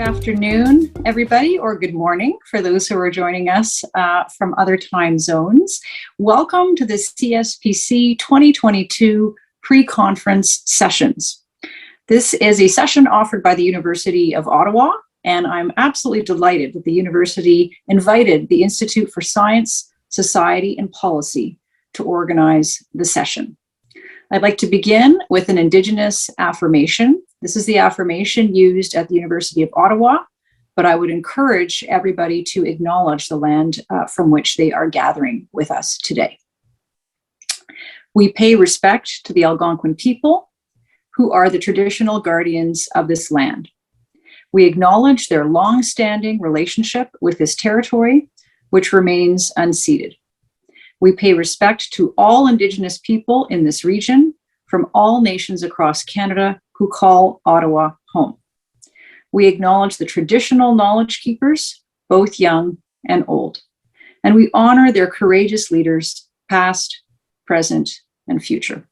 afternoon, everybody, or good morning for those who are joining us from other time zones. Welcome to the CSPC 2022 pre-conference sessions. This is a session offered by the University of Ottawa, and I'm absolutely delighted that the university invited the Institute for Science, Society and Policy to organize the session. I'd like to begin with an Indigenous affirmation. This is the affirmation used at the University of Ottawa, but I would encourage everybody to acknowledge the land from which they are gathering with us today. We pay respect to the Algonquin people, who are the traditional guardians of this land. We acknowledge their long-standing relationship with this territory, which remains unceded. We pay respect to all Indigenous people in this region from all nations across Canada who call Ottawa home. We acknowledge the traditional knowledge keepers, both young and old, and we honor their courageous leaders, past, present, and future.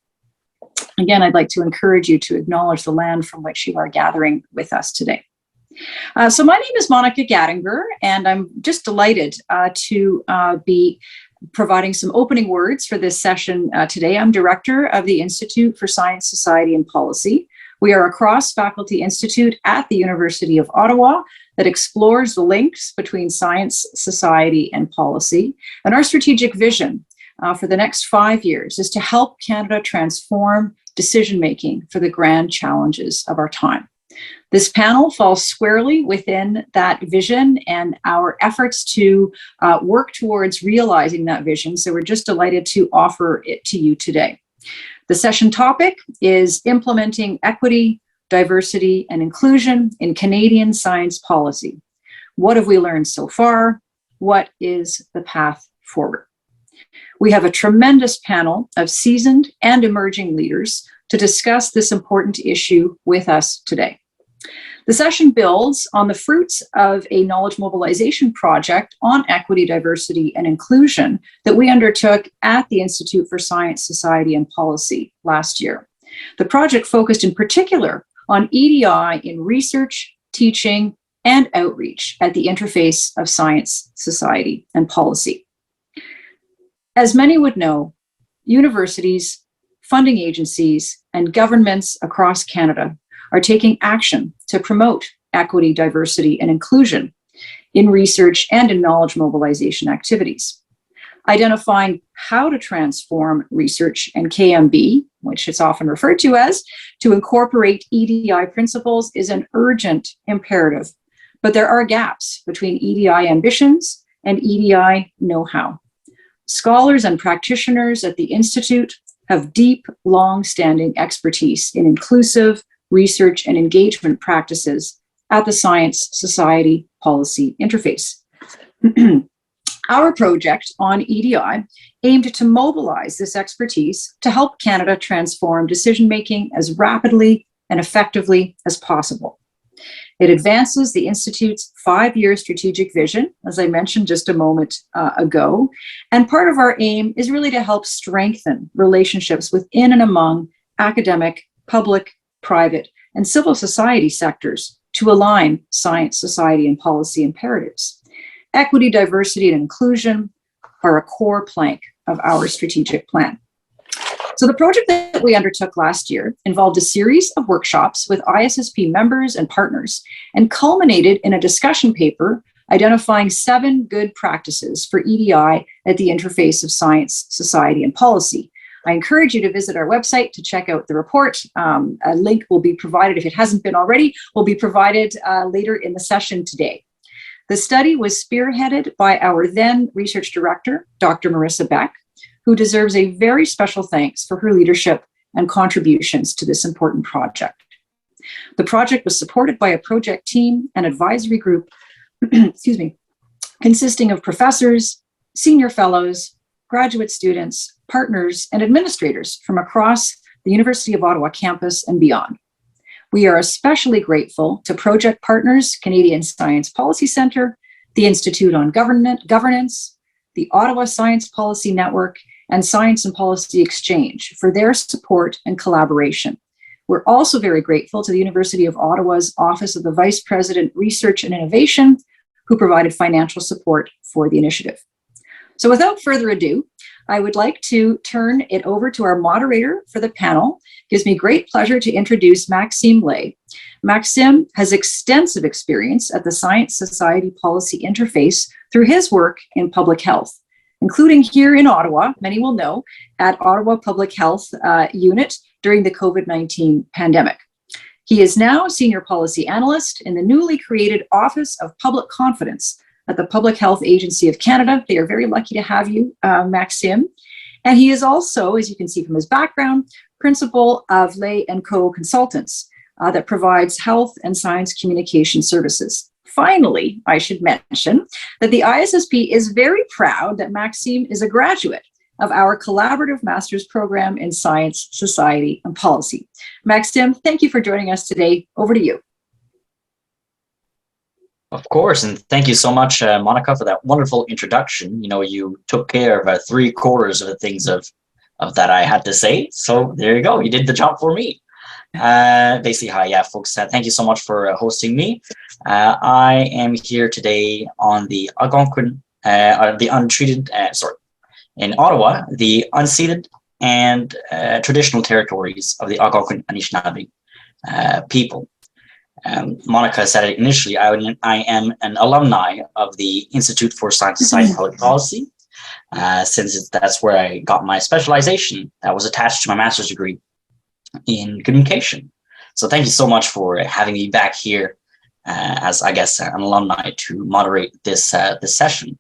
Again, I'd like to encourage you to acknowledge the land from which you are gathering with us today. So my name is Monica Gattinger, and I'm just delighted to be providing some opening words for this session today. I'm director of the Institute for Science, Society and Policy. We are a cross-faculty institute at the University of Ottawa that explores the links between science, society, and policy. And our strategic vision for the next 5 years is to help Canada transform decision-making for the grand challenges of our time. This panel falls squarely within that vision and our efforts to work towards realizing that vision. So we're just delighted to offer it to you today. The session topic is implementing equity, diversity, and inclusion in Canadian science policy. What have we learned so far? What is the path forward? We have a tremendous panel of seasoned and emerging leaders to discuss this important issue with us today. The session builds on the fruits of a knowledge mobilization project on equity, diversity, and inclusion that we undertook at the Institute for Science, Society, and Policy last year. The project focused in particular on EDI in research, teaching, and outreach at the interface of science, society, and policy. As many would know, universities, funding agencies, and governments across Canada are taking action to promote equity, diversity, and inclusion in research and in knowledge mobilization activities. Identifying how to transform research and KMB, which it's often referred to as, to incorporate EDI principles is an urgent imperative, but there are gaps between EDI ambitions and EDI know-how. Scholars and practitioners at the Institute have deep, long-standing expertise in inclusive research and engagement practices at the science, society, policy interface. Our project on EDI aimed to mobilize this expertise to help Canada transform decision-making as rapidly and effectively as possible. It advances the Institute's 5-year strategic vision, as I mentioned just a moment ago, and part of our aim is really to help strengthen relationships within and among academic, public, private, and civil society sectors to align science, society, and policy imperatives. Equity, diversity, and inclusion are a core plank of our strategic plan. So the project that we undertook last year involved a series of workshops with ISSP members and partners and culminated in a discussion paper identifying 7 good practices for EDI at the interface of science, society, and policy. I encourage you to visit our website to check out the report. A link will be provided, if it hasn't been already, will be provided later in the session today. The study was spearheaded by our then research director, Dr. Marissa Beck, who deserves a very special thanks for her leadership and contributions to this important project. The project was supported by a project team and advisory group, consisting of professors, senior fellows, graduate students, partners, and administrators from across the University of Ottawa campus and beyond. We are especially grateful to project partners, Canadian Science Policy Centre, the Institute on Governance, the Ottawa Science Policy Network, and Science and Policy Exchange for their support and collaboration. We're also very grateful to the University of Ottawa's Office of the Vice President, Research and Innovation, who provided financial support for the initiative. So without further ado, I would like to turn it over to our moderator for the panel. It gives me great pleasure to introduce Maxime Lay. Maxime has extensive experience at the Science Society Policy Interface through his work in public health, including here in Ottawa, many will know, at Ottawa Public Health Unit during the COVID-19 pandemic. He is now Senior Policy Analyst in the newly created Office of Public Confidence at the Public Health Agency of Canada. They are very lucky to have you, Maxime. And he is also, as you can see from his background, principal of Lay & Co. Consultants that provides health and science communication services. Finally, I should mention that the ISSP is very proud that Maxime is a graduate of our collaborative master's program in science, society, and policy. Maxime, thank you for joining us today. Over to you. Of course, and thank you so much, Monica, for that wonderful introduction. You know, you took care of 3/4 of the things of that I had to say. So there you go. You did the job for me. Basically, hi, yeah, folks. Thank you so much for hosting me. I am here today on the Algonquin, the untreated, in Ottawa, the unceded and traditional territories of the Algonquin Anishinaabe people. Monica said it initially, I am an alumni of the Institute for Science, Society, and Public Policy, since that's where I got my specialization that was attached to my master's degree in communication. So thank you so much for having me back here as, I guess, an alumni to moderate this session.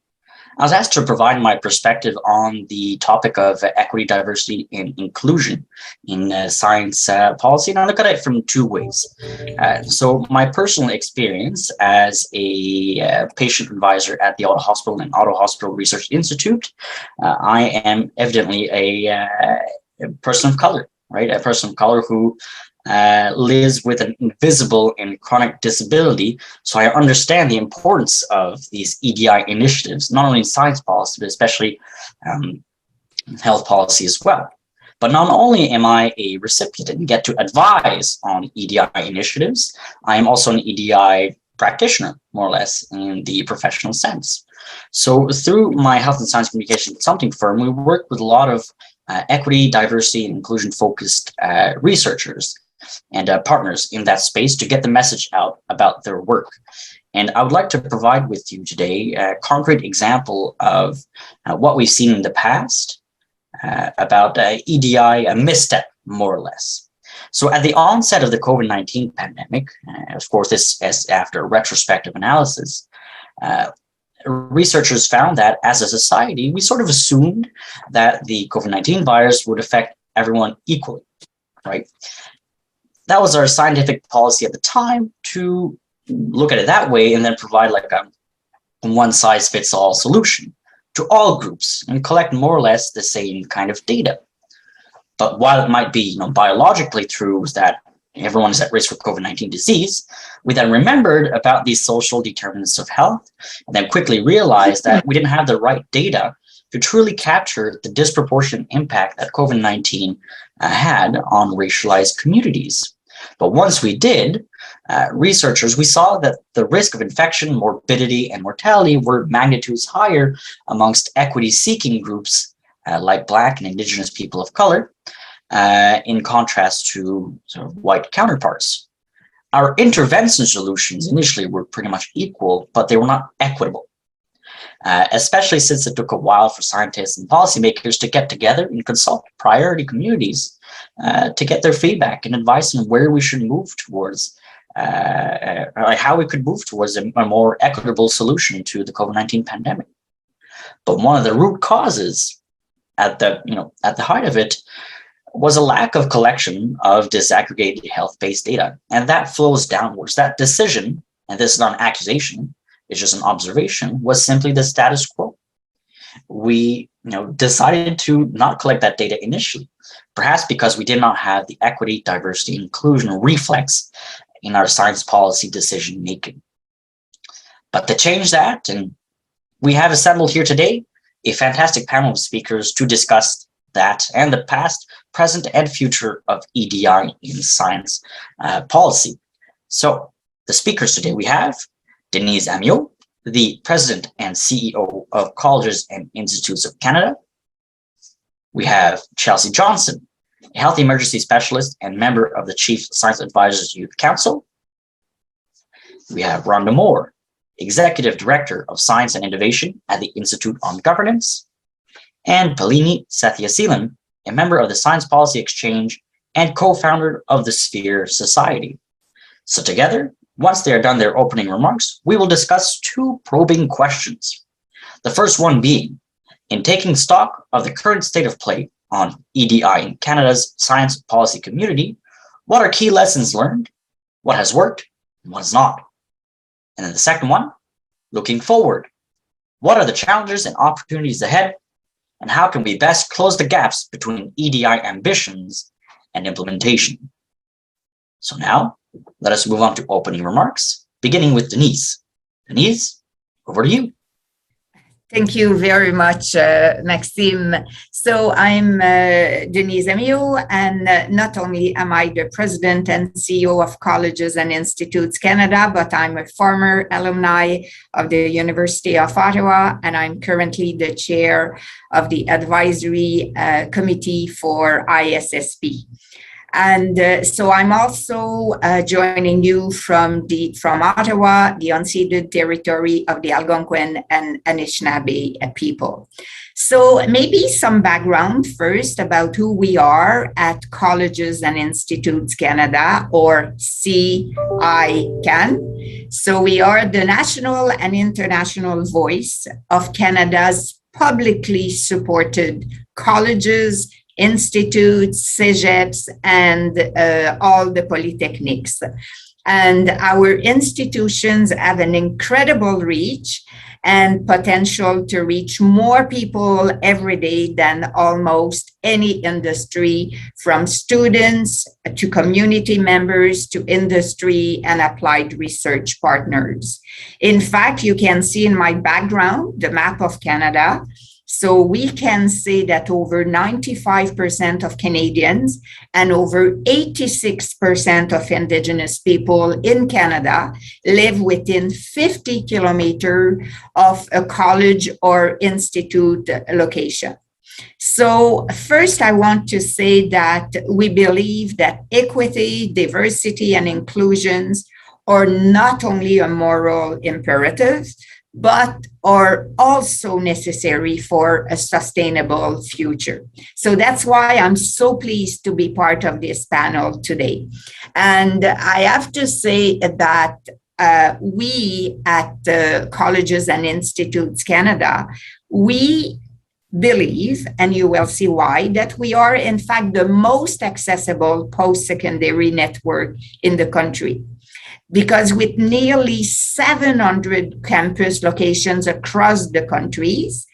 I was asked to provide my perspective on the topic of equity, diversity, and inclusion in science policy, and I look at it from two ways. So my personal experience as a patient advisor at the Ottawa Hospital and Ottawa Hospital Research Institute, I am evidently a person of color, right? A person of color who lives with an invisible and chronic disability. So I understand the importance of these EDI initiatives, not only in science policy, but especially health policy as well. But not only am I a recipient and get to advise on EDI initiatives, I am also an EDI practitioner, more or less, in the professional sense. So through my health and science communication consulting firm, we work with a lot of equity, diversity, and inclusion focused researchers and partners in that space to get the message out about their work. And I would like to provide with you today a concrete example of what we've seen in the past about EDI, a misstep, more or less. So at the onset of the COVID-19 pandemic, of course, this is after retrospective analysis, researchers found that as a society, we sort of assumed that the COVID-19 virus would affect everyone equally, right? That was our scientific policy at the time, to look at it that way and then provide like a one-size-fits-all solution to all groups and collect more or less the same kind of data. But while it might be, biologically true that everyone is at risk for COVID-19 disease, we then remembered about these social determinants of health and then quickly realized that we didn't have the right data to truly capture the disproportionate impact that COVID-19 had on racialized communities. But once we did, researchers, we saw that the risk of infection, morbidity, and mortality were magnitudes higher amongst equity-seeking groups like Black and Indigenous people of color, in contrast to sort of white counterparts. Our intervention solutions initially were pretty much equal, but they were not equitable, especially since it took a while for scientists and policymakers to get together and consult priority communities to get their feedback and advice on where we should move towards, how we could move towards a more equitable solution to the COVID-19 pandemic. But one of the root causes at the height of it was a lack of collection of disaggregated health-based data, and that flows downwards. That decision, and this is not an accusation, it's just an observation, was simply the status quo. We decided to not collect that data initially, perhaps because we did not have the equity, diversity, inclusion reflex in our science policy decision making. But to change that, and we have assembled here today a fantastic panel of speakers to discuss that, and the past, present, and future of EDI in science policy. So the speakers today we have Denise Amiot, the President and CEO of Colleges and Institutes of Canada. We have Chelsea Johnson, a health emergency specialist and member of the Chief Science Advisors Youth Council. We have Rhonda Moore, Executive Director of Science and Innovation at the Institute on Governance, and Palini Sathyaseelan, a member of the Science Policy Exchange and co-founder of the Sphere Society. So together, once they are done their opening remarks, we will discuss two probing questions. The first one being, in taking stock of the current state of play on EDI in Canada's science policy community, what are key lessons learned, what has worked, and what has not? And then the second one, looking forward, what are the challenges and opportunities ahead, and how can we best close the gaps between EDI ambitions and implementation? So now, let us move on to opening remarks, beginning with Denise. Denise, over to you. Thank you very much, Maxime. So I'm Denise Amiot, and not only am I the President and CEO of Colleges and Institutes Canada, but I'm a former alumni of the University of Ottawa, and I'm currently the chair of the advisory committee for ISSP. And so I'm also joining you from Ottawa, the unceded territory of the Algonquin and Anishinaabe people. So maybe some background first about who we are at Colleges and Institutes Canada, or CICAN. So we are the national and international voice of Canada's publicly supported colleges, institutes, cegeps, and all the polytechnics. And our institutions have an incredible reach and potential to reach more people every day than almost any industry, from students to community members to industry and applied research partners. In fact, you can see in my background the map of Canada. So we can say that over 95% of Canadians and over 86% of Indigenous people in Canada live within 50 kilometers of a college or institute location. So first, I want to say that we believe that equity, diversity, and inclusions are not only a moral imperative, but are also necessary for a sustainable future. So that's why I'm so pleased to be part of this panel today. And I have to say that we at Colleges and Institutes Canada, we believe, and you will see why, that we are in fact the most accessible post-secondary network in the country. Because with nearly 700 campus locations across the countries,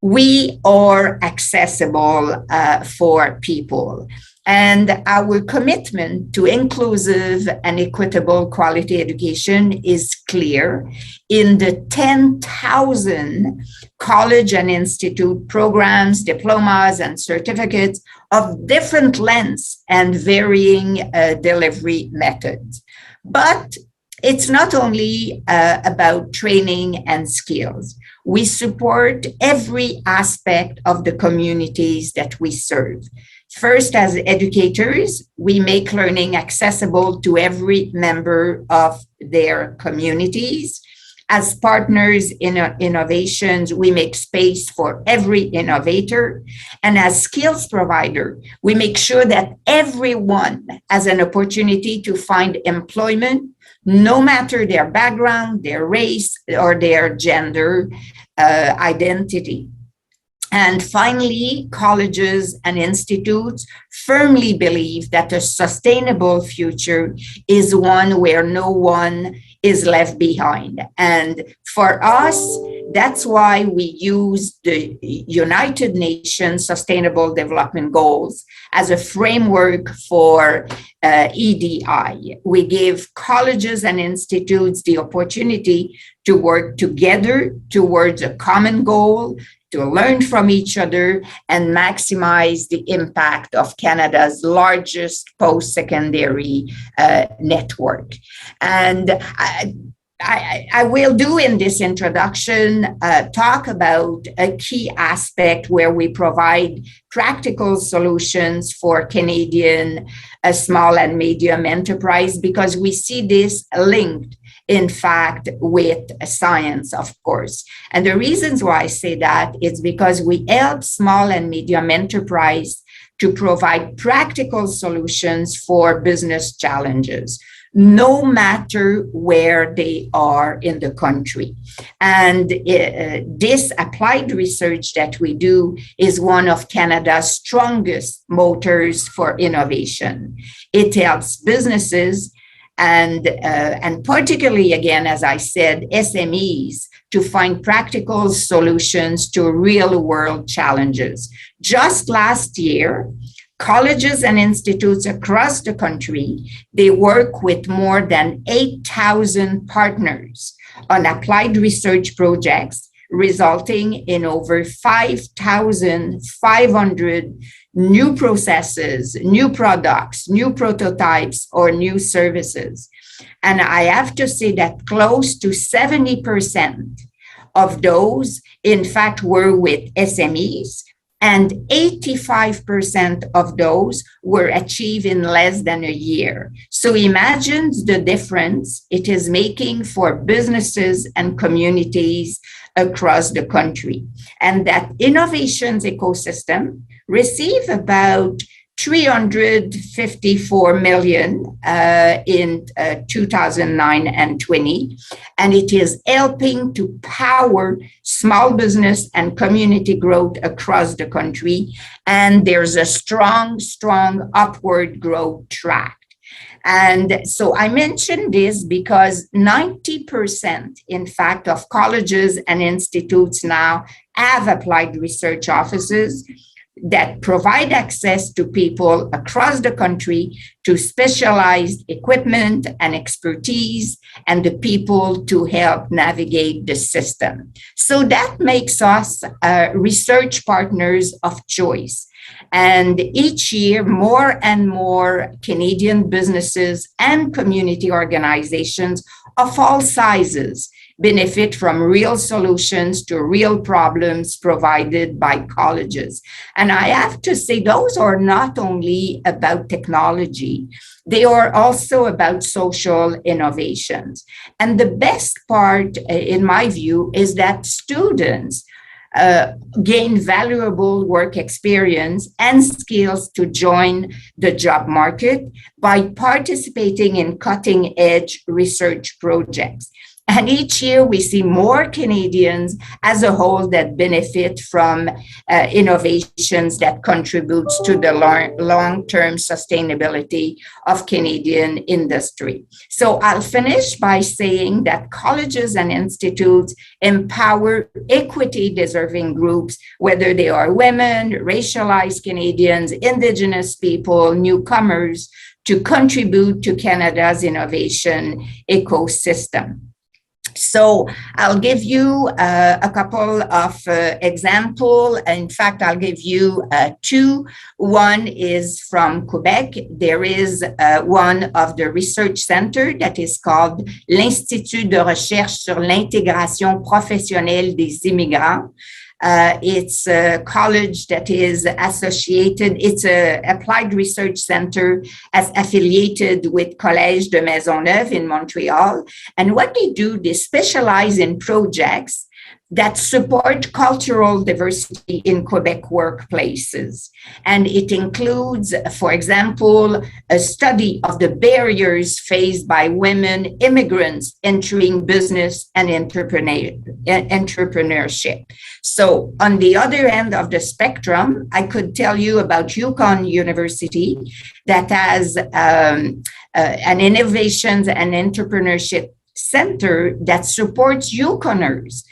we are accessible for people. And our commitment to inclusive and equitable quality education is clear in the 10,000 college and institute programs, diplomas, and certificates of different lengths and varying delivery methods. But it's not only about training and skills. We support every aspect of the communities that we serve. First, as educators, we make learning accessible to every member of their communities. As partners in innovations, we make space for every innovator. And as skills provider, we make sure that everyone has an opportunity to find employment, no matter their background, their race, or their gender identity. And finally, colleges and institutes firmly believe that a sustainable future is one where no one is left behind. And for us, That's why we use the United Nations Sustainable Development Goals as a framework for EDI. We give colleges and institutes the opportunity to work together towards a common goal, to learn from each other and maximize the impact of Canada's largest post-secondary network. And I will do in this introduction talk about a key aspect where we provide practical solutions for Canadian small and medium enterprise, because we see this linked, in fact, with science, of course. And the reasons why I say that is because we help small and medium enterprise to provide practical solutions for business challenges, no matter where they are in the country. And this applied research that we do is one of Canada's strongest motors for innovation. It helps businesses and particularly, again, as I said, SMEs to find practical solutions to real world challenges. Just last year, colleges and institutes across the country, they work with more than 8,000 partners on applied research projects, resulting in over 5,500 new processes, new products, new prototypes, or new services. And I have to say that close to 70% of those, in fact, were with SMEs, and 85% of those were achieved in less than a year. So imagine the difference it is making for businesses and communities across the country. And that innovations ecosystem receive about 354 million in 2009 and 20, and it is helping to power small business and community growth across the country. And there's a strong upward growth track. And so I mentioned this because 90%, in fact, of colleges and institutes now have applied research offices that provide access to people across the country to specialized equipment and expertise and the people to help navigate the system. So that makes us research partners of choice. And each year, more and more Canadian businesses and community organizations of all sizes benefit from real solutions to real problems provided by colleges. And I have to say, those are not only about technology, they are also about social innovations. And the best part, in my view, is that students gain valuable work experience and skills to join the job market by participating in cutting-edge research projects. And each year we see more Canadians as a whole that benefit from innovations that contributes to the long-term sustainability of Canadian industry. So I'll finish by saying that colleges and institutes empower equity-deserving groups, whether they are women, racialized Canadians, Indigenous people, newcomers, to contribute to Canada's innovation ecosystem. So I'll give you a couple of examples. In fact, I'll give you two. One is from Quebec. There is one of the research center that is called l'Institut de recherche sur l'intégration professionnelle des immigrants. It's a college that is associated, it's an applied research center as affiliated with Collège de Maisonneuve in Montreal. And what they do, they specialize in projects that support cultural diversity in Quebec workplaces. And it includes, for example, a study of the barriers faced by women immigrants entering business and entrepreneurship. So on the other end of the spectrum, I could tell you about Yukon University that has an innovations and entrepreneurship center that supports Yukoners,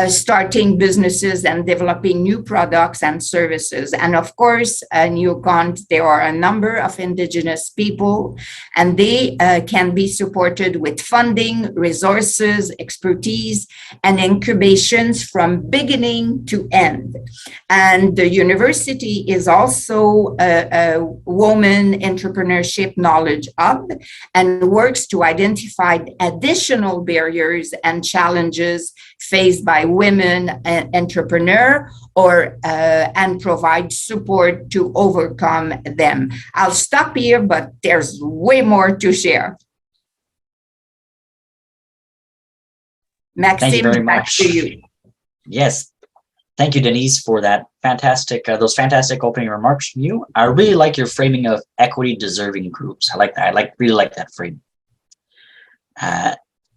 starting businesses and developing new products and services. And of course, in Yukon, there are a number of Indigenous people, and they can be supported with funding, resources, expertise, and incubations from beginning to end. And the university is also a woman entrepreneurship knowledge hub and works to identify additional barriers and challenges faced by women entrepreneurs and provide support to overcome them. I'll stop here, but there's way more to share. Maxime, Thank you very back much. to you. Yes. Thank you, Denise, for that fantastic, those fantastic opening remarks from you. I really like your framing of equity deserving groups. I like that. Really like that frame.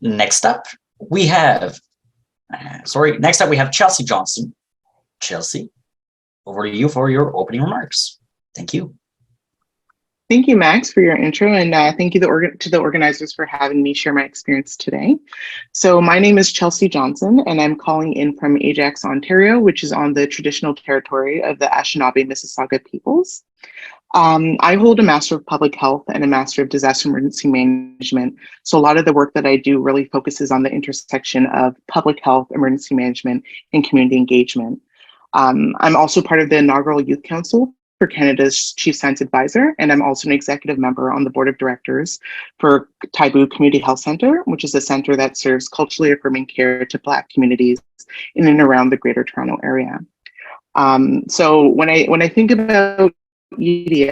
Next up, we have Chelsea Johnson. Chelsea, over to you for your opening remarks. Thank you. Thank you, Max, for your intro, and thank you to the organizers for having me share my experience today. So my name is Chelsea Johnson, and I'm calling in from Ajax, Ontario, which is on the traditional territory of the Anishinaabe-Mississauga peoples. I hold a Master of Public Health and a Master of Disaster Emergency Management. So a lot of the work that I do really focuses on the intersection of public health, emergency management, and community engagement. I'm also part of the inaugural Youth Council for Canada's Chief Science Advisor, and I'm also an executive member on the board of directors for Taibu Community Health Centre, which is a centre that serves culturally affirming care to Black communities in and around the Greater Toronto area. So when I think about EDI,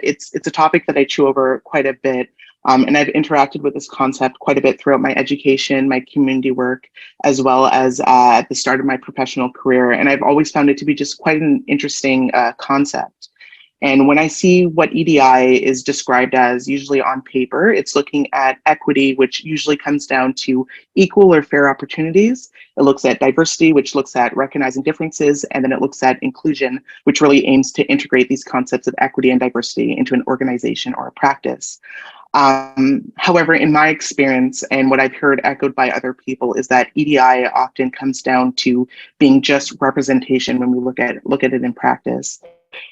it's a topic that I chew over quite a bit. And I've interacted with this concept quite a bit throughout my education, my community work, as well as at the start of my professional career. And I've always found it to be just quite an interesting concept. And when I see what EDI is described as, usually on paper, it's looking at equity, which usually comes down to equal or fair opportunities. It looks at diversity, which looks at recognizing differences, and then it looks at inclusion, which really aims to integrate these concepts of equity and diversity into an organization or a practice. However, in my experience and what I've heard echoed by other people is that EDI often comes down to being just representation when we look at it in practice.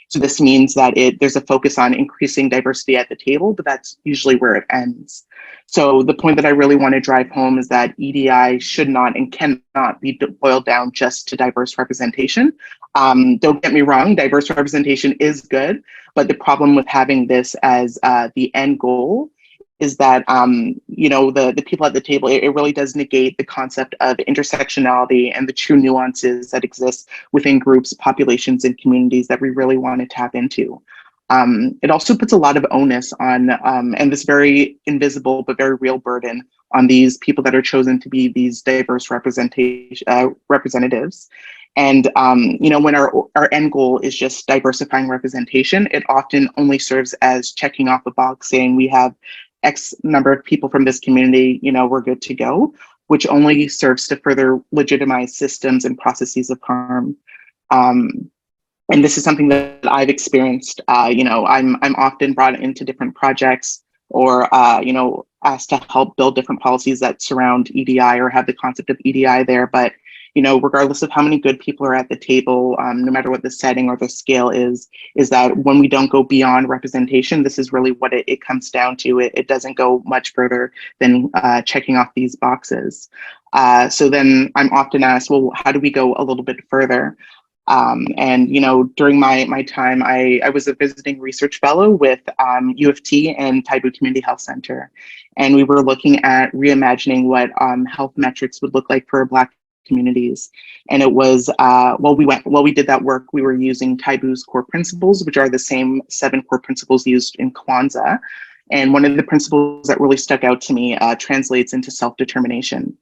So this means that there's a focus on increasing diversity at the table, but that's usually where it ends. So the point that I really want to drive home is that EDI should not and cannot be boiled down just to diverse representation. Don't get me wrong, diverse representation is good, but the problem with having this as the end goal is that the people at the table, it really does negate the concept of intersectionality and the true nuances that exist within groups, populations, and communities that we really want to tap into. It also puts a lot of onus on, and this very invisible but very real burden on these people that are chosen to be these diverse representatives. And when our end goal is just diversifying representation, it often only serves as checking off a box saying we have X number of people from this community, we're good to go, which only serves to further legitimize systems and processes of harm. And this is something that I've experienced. I'm often brought into different projects or, asked to help build different policies that surround EDI or have the concept of EDI there. But regardless of how many good people are at the table, no matter what the setting or the scale is that when we don't go beyond representation, this is really what it comes down to. It doesn't go much further than checking off these boxes. So then I'm often asked, well, how do we go a little bit further? During my time, I was a visiting research fellow with U of T and Taibu Community Health Center. And we were looking at reimagining what health metrics would look like for Black communities. And it was, while we did that work, we were using Taibu's core principles, which are the same 7 core principles used in Kwanzaa. And one of the principles that really stuck out to me translates into self-determination.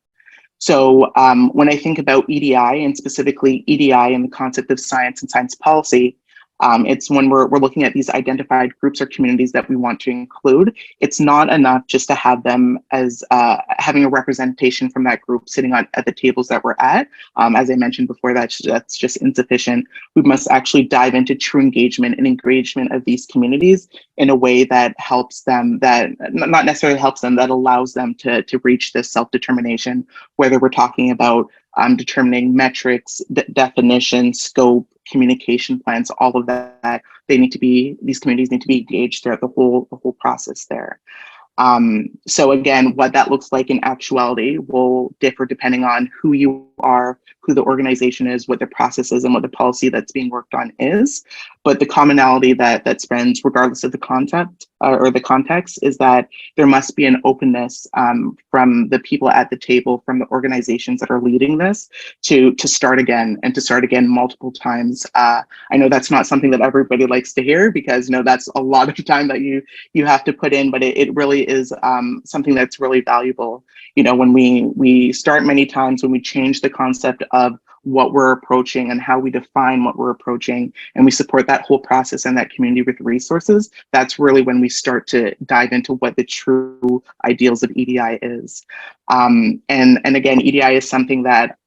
So when I think about EDI and specifically EDI and the concept of science and science policy, It's when we're looking at these identified groups or communities that we want to include. It's not enough just to have them as having a representation from that group sitting at the tables that we're at. As I mentioned before, that's just insufficient. We must actually dive into true engagement and engagement of these communities in a way that helps them, that not necessarily helps them, that allows them to reach this self-determination, whether we're talking about determining metrics, definition, scope, communication plans, all of that. These communities need to be engaged throughout the whole process there. So again, what that looks like in actuality will differ depending on who you are, who the organization is, what the process is, and what the policy that's being worked on is. But the commonality that spans, regardless of the concept or the context, is that there must be an openness from the people at the table, from the organizations that are leading this, to start again, and to start again multiple times. I know that's not something that everybody likes to hear, because that's a lot of time that you have to put in, but it really is something that's really valuable. When we start many times, when we change the concept of what we're approaching and how we define what we're approaching, and we support that whole process and that community with resources, that's really when we start to dive into what the true ideals of EDI is. And again, EDI is something that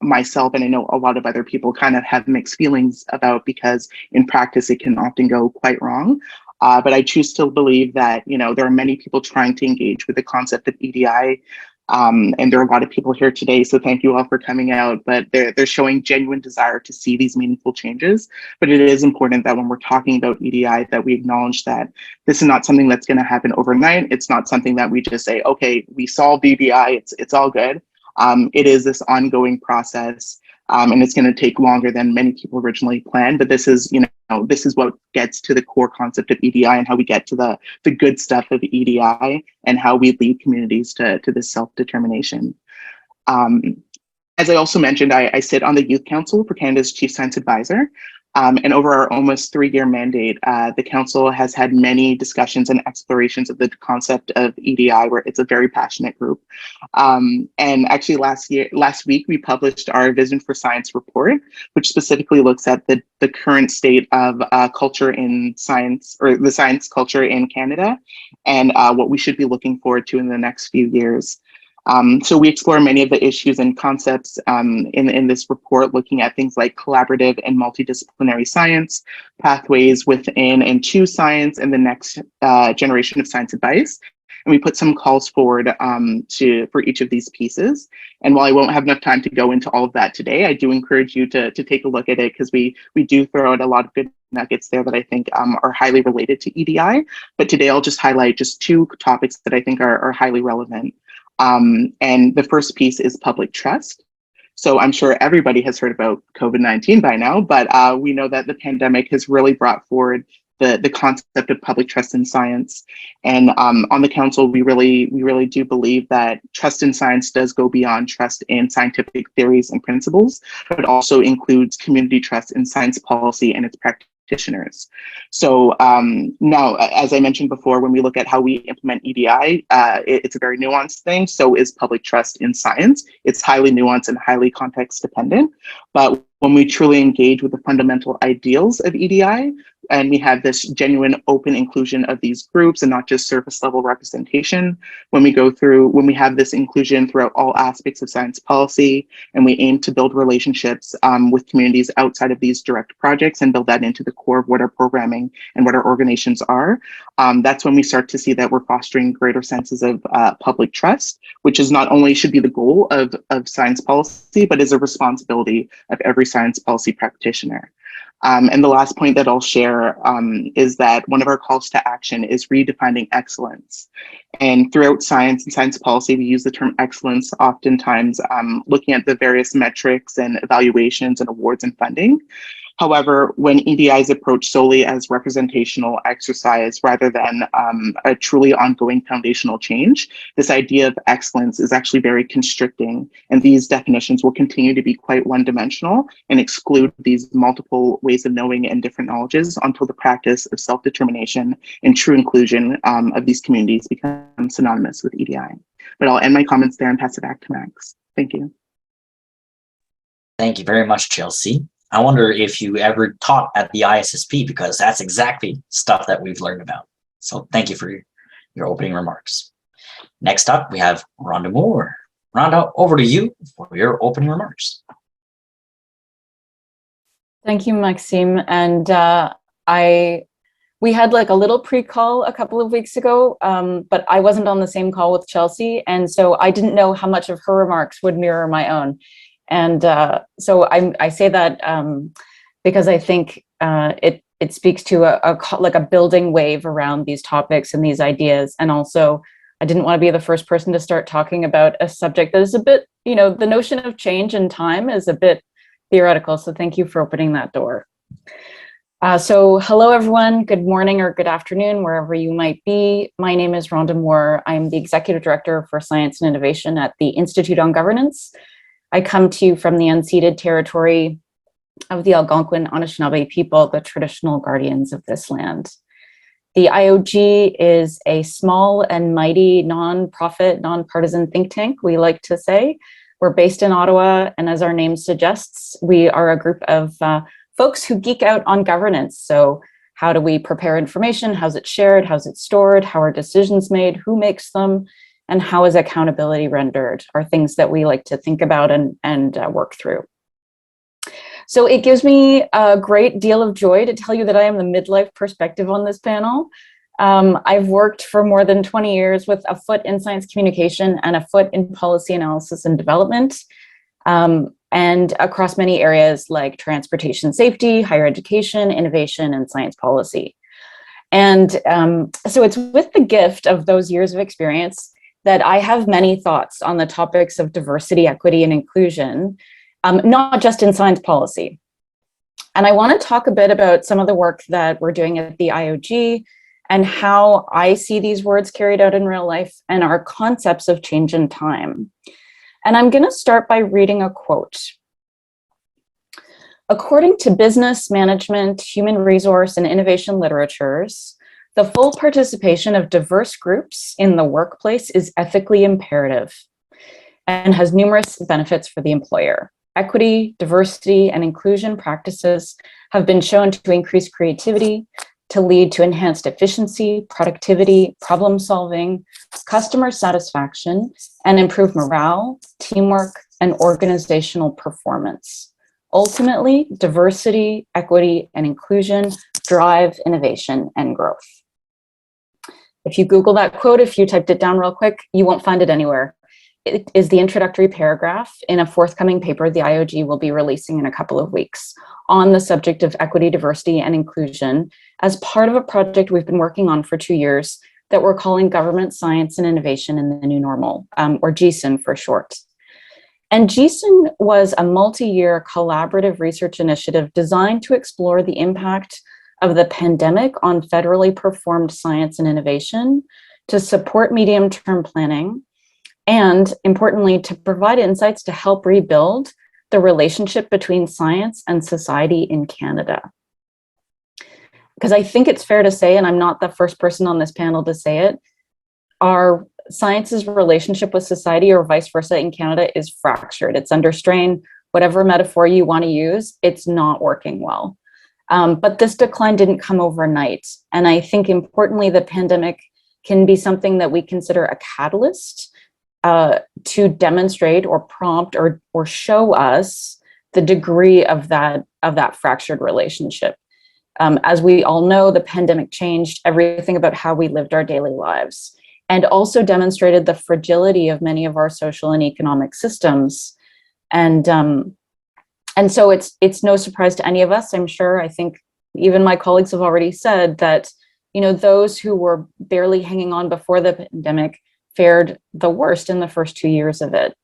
myself, and I know a lot of other people, kind of have mixed feelings about, because in practice it can often go quite wrong. But I choose to believe that there are many people trying to engage with the concept of EDI. And there are a lot of people here today, so thank you all for coming out, but they're showing genuine desire to see these meaningful changes. But it is important that when we're talking about EDI, that we acknowledge that this is not something that's going to happen overnight. It's not something that we just say, okay, we solved EDI, it's all good. It is this ongoing process, and it's going to take longer than many people originally planned. But this is, this is what gets to the core concept of EDI, and how we get to the good stuff of EDI, and how we lead communities to this self-determination. As I also mentioned, I sit on the Youth Council for Canada's Chief Science Advisor. And over our almost 3-year mandate, the council has had many discussions and explorations of the concept of EDI, where it's a very passionate group. And actually last week, we published our Vision for Science report, which specifically looks at the current state of culture in science, or the science culture in Canada, and what we should be looking forward to in the next few years. So we explore many of the issues and concepts in this report, looking at things like collaborative and multidisciplinary science, pathways within and to science, and the next generation of science advice. And we put some calls forward for each of these pieces. And while I won't have enough time to go into all of that today, I do encourage you to take a look at it, because we do throw out a lot of good nuggets there that I think are highly related to EDI. But today I'll just highlight just 2 topics that I think are highly relevant. And the first piece is public trust. So I'm sure everybody has heard about COVID-19 by now, but we know that the pandemic has really brought forward the concept of public trust in science. And on the council, we really do believe that trust in science does go beyond trust in scientific theories and principles, but also includes community trust in science policy and its practitioners. So now, as I mentioned before, when we look at how we implement EDI, it's a very nuanced thing. So is public trust in science. It's highly nuanced and highly context dependent. But when we truly engage with the fundamental ideals of EDI, and we have this genuine open inclusion of these groups and not just surface level representation, when we have this inclusion throughout all aspects of science policy, and we aim to build relationships with communities outside of these direct projects and build that into the core of what our programming and what our organizations are, that's when we start to see that we're fostering greater senses of public trust, which is not only should be the goal of science policy, but is a responsibility of every science policy practitioner. And the last point that I'll share is that one of our calls to action is redefining excellence. And throughout science and science policy, we use the term excellence oftentimes looking at the various metrics and evaluations and awards and funding. However, when EDI is approached solely as representational exercise rather than a truly ongoing foundational change, this idea of excellence is actually very constricting, and these definitions will continue to be quite one-dimensional and exclude these multiple ways of knowing and different knowledges until the practice of self-determination and true inclusion of these communities become synonymous with EDI. But I'll end my comments there and pass it back to Max. Thank you. Thank you very much, Chelsea. I wonder if you ever taught at the ISSP, because that's exactly stuff that we've learned about. So thank you for your opening remarks. Next up, we have Rhonda Moore. Rhonda, over to you for your opening remarks. Thank you, Maxime. And we had like a little pre-call a couple of weeks ago, but I wasn't on the same call with Chelsea. And so I didn't know how much of her remarks would mirror my own. And so I say that because I think it speaks to a building wave around these topics and these ideas. And also, I didn't want to be the first person to start talking about a subject that is a bit, the notion of change and time is a bit theoretical. So thank you for opening that door. So hello, everyone. Good morning or good afternoon, wherever you might be. My name is Rhonda Moore. I'm the Executive Director for Science and Innovation at the Institute on Governance. I come to you from the unceded territory of the Algonquin Anishinaabe people, the traditional guardians of this land. The IOG is a small and mighty non-profit, non-partisan think tank, we like to say. We're based in Ottawa, and as our name suggests, we are a group of folks who geek out on governance. So how do we prepare information? How's it shared? How's it stored? How are decisions made? Who makes them? And how is accountability rendered are things that we like to think about and work through. So it gives me a great deal of joy to tell you that I am the midlife perspective on this panel. I've worked for more than 20 years with a foot in science communication and a foot in policy analysis and development, and across many areas like transportation safety, higher education, innovation, and science policy. And so it's with the gift of those years of experience that I have many thoughts on the topics of diversity, equity, and inclusion, not just in science policy. And I want to talk a bit about some of the work that we're doing at the IOG and how I see these words carried out in real life and our concepts of change in time. And I'm going to start by reading a quote. According to business, management, human resource, and innovation literatures, the full participation of diverse groups in the workplace is ethically imperative and has numerous benefits for the employer. Equity, diversity, and inclusion practices have been shown to increase creativity, to lead to enhanced efficiency, productivity, problem solving, customer satisfaction, and improve morale, teamwork, and organizational performance. Ultimately, diversity, equity, and inclusion drive innovation and growth. If you Google that quote, if you typed it down real quick, you won't find it anywhere. It is the introductory paragraph in a forthcoming paper the IOG will be releasing in a couple of weeks on the subject of equity, diversity, and inclusion as part of a project we've been working on for 2 years that we're calling Government Science and Innovation in the New Normal, or GSIN for short. And GSIN was a multi-year collaborative research initiative designed to explore the impact of the pandemic on federally performed science and innovation, to support medium-term planning, and importantly, to provide insights to help rebuild the relationship between science and society in Canada. Because I think it's fair to say, and I'm not the first person on this panel to say it, our science's relationship with society or vice versa in Canada is fractured. It's under strain. Whatever metaphor you want to use, it's not working well. But this decline didn't come overnight. And I think importantly, the pandemic can be something that we consider a catalyst to demonstrate or prompt or show us the degree of that fractured relationship. As we all know, the pandemic changed everything about how we lived our daily lives and also demonstrated the fragility of many of our social and economic systems. And so it's no surprise to any of us, I'm sure. I think even my colleagues have already said that, those who were barely hanging on before the pandemic fared the worst in the first 2 years of it.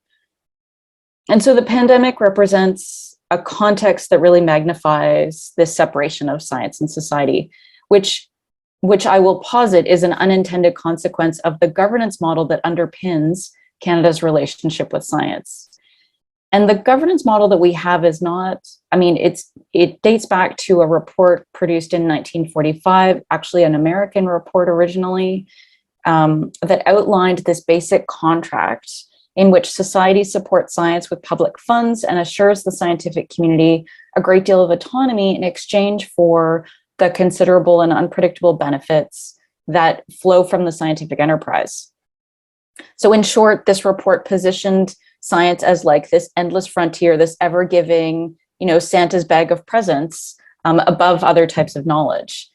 And so the pandemic represents a context that really magnifies this separation of science and society, which I will posit is an unintended consequence of the governance model that underpins Canada's relationship with science. And the governance model that we have is not, it dates back to a report produced in 1945, actually an American report originally, that outlined this basic contract in which society supports science with public funds and assures the scientific community a great deal of autonomy in exchange for the considerable and unpredictable benefits that flow from the scientific enterprise. So in short, this report positioned science as like this endless frontier, this ever-giving, Santa's bag of presents above other types of knowledge,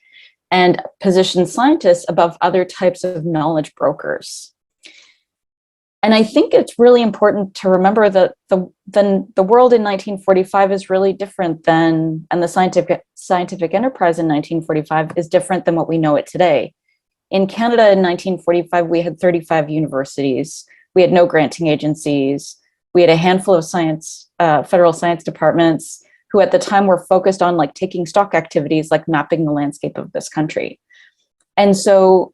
and positioned scientists above other types of knowledge brokers. And I think it's really important to remember that the world in 1945 is really different than, and the scientific enterprise in 1945 is different than what we know it today. In Canada in 1945, we had 35 universities. We had no granting agencies. We had a handful of federal science departments who at the time were focused on like taking stock activities, like mapping the landscape of this country. And so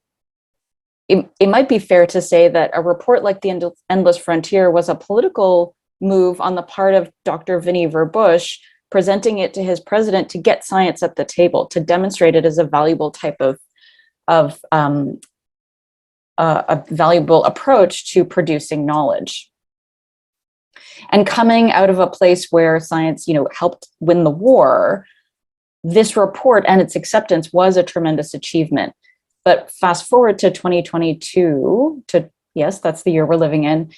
it might be fair to say that a report like The Endless Frontier was a political move on the part of Dr. Vinnie Verbush, presenting it to his president to get science at the table, to demonstrate it as a valuable type of a valuable approach to producing knowledge. And coming out of a place where science, helped win the war, this report and its acceptance was a tremendous achievement. But fast forward to 2022, yes, that's the year we're living in,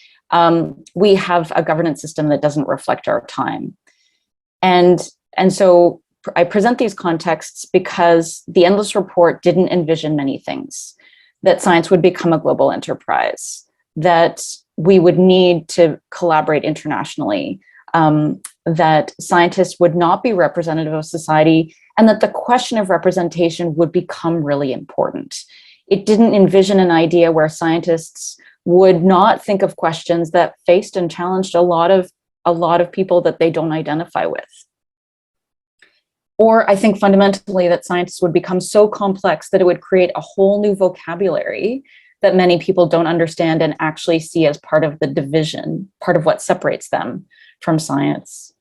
we have a governance system that doesn't reflect our time. And so I present these contexts because the Endless Report didn't envision many things: that science would become a global enterprise, that we would need to collaborate internationally, that scientists would not be representative of society, and that the question of representation would become really important. It didn't envision an idea where scientists would not think of questions that faced and challenged a lot of people that they don't identify with. Or I think fundamentally that science would become so complex that it would create a whole new vocabulary that many people don't understand and actually see as part of the division, part of what separates them from science.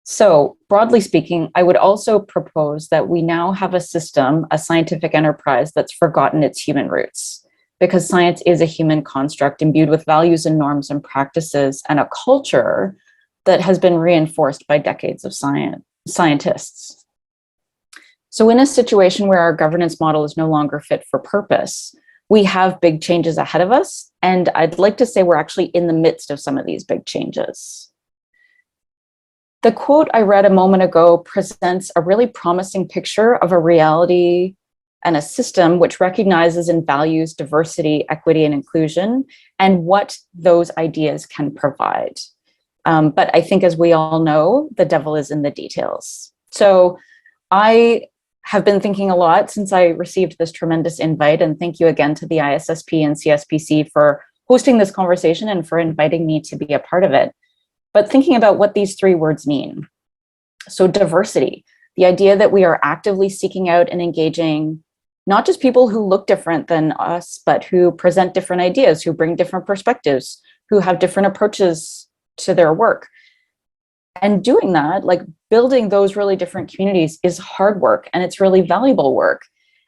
So broadly speaking, I would also propose that we now have a system, a scientific enterprise that's forgotten its human roots, because science is a human construct imbued with values and norms and practices and a culture that has been reinforced by decades of scientists. So in a situation where our governance model is no longer fit for purpose, we have big changes ahead of us. And I'd like to say we're actually in the midst of some of these big changes. The quote I read a moment ago presents a really promising picture of a reality and a system which recognizes and values diversity, equity, and inclusion, and what those ideas can provide. But I think, as we all know, the devil is in the details. So I have been thinking a lot since I received this tremendous invite, and thank you again to the ISSP and CSPC for hosting this conversation and for inviting me to be a part of it. But thinking about what these three words mean. So diversity, the idea that we are actively seeking out and engaging not just people who look different than us, but who present different ideas, who bring different perspectives, who have different approaches to their work. And doing that, like building those really different communities, is hard work, and it's really valuable work.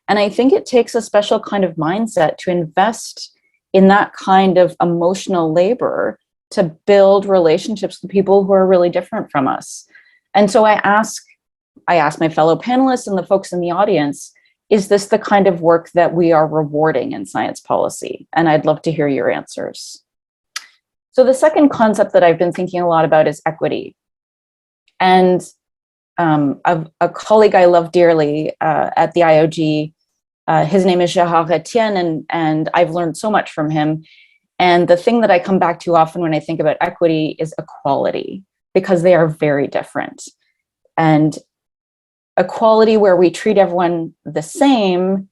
And I think it takes a special kind of mindset to invest in that kind of emotional labor to build relationships with people who are really different from us. And so I ask my fellow panelists and the folks in the audience, is this the kind of work that we are rewarding in science policy? And I'd love to hear your answers. So the second concept that I've been thinking a lot about is equity. And a colleague I love dearly at the IOG, his name is Gérard Etienne, and I've learned so much from him. And the thing that I come back to often when I think about equity is equality, because they are very different. And equality where we treat everyone the same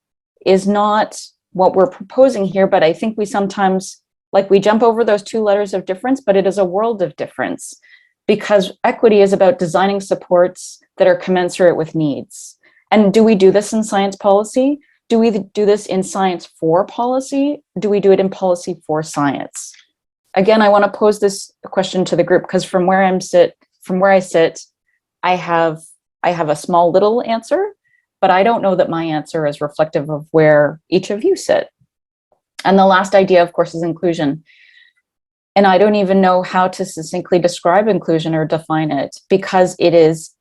is not what we're proposing here, but I think we sometimes, we jump over those two letters of difference, but it is a world of difference, because equity is about designing supports that are commensurate with needs. And do we do this in science policy? Do we do this in science for policy? Do we do it in policy for science? Again, I want to pose this question to the group, because from where I sit, I have a small little answer, but I don't know that my answer is reflective of where each of you sit. And the last idea, of course, is inclusion. And I don't even know how to succinctly describe inclusion or define it, because it is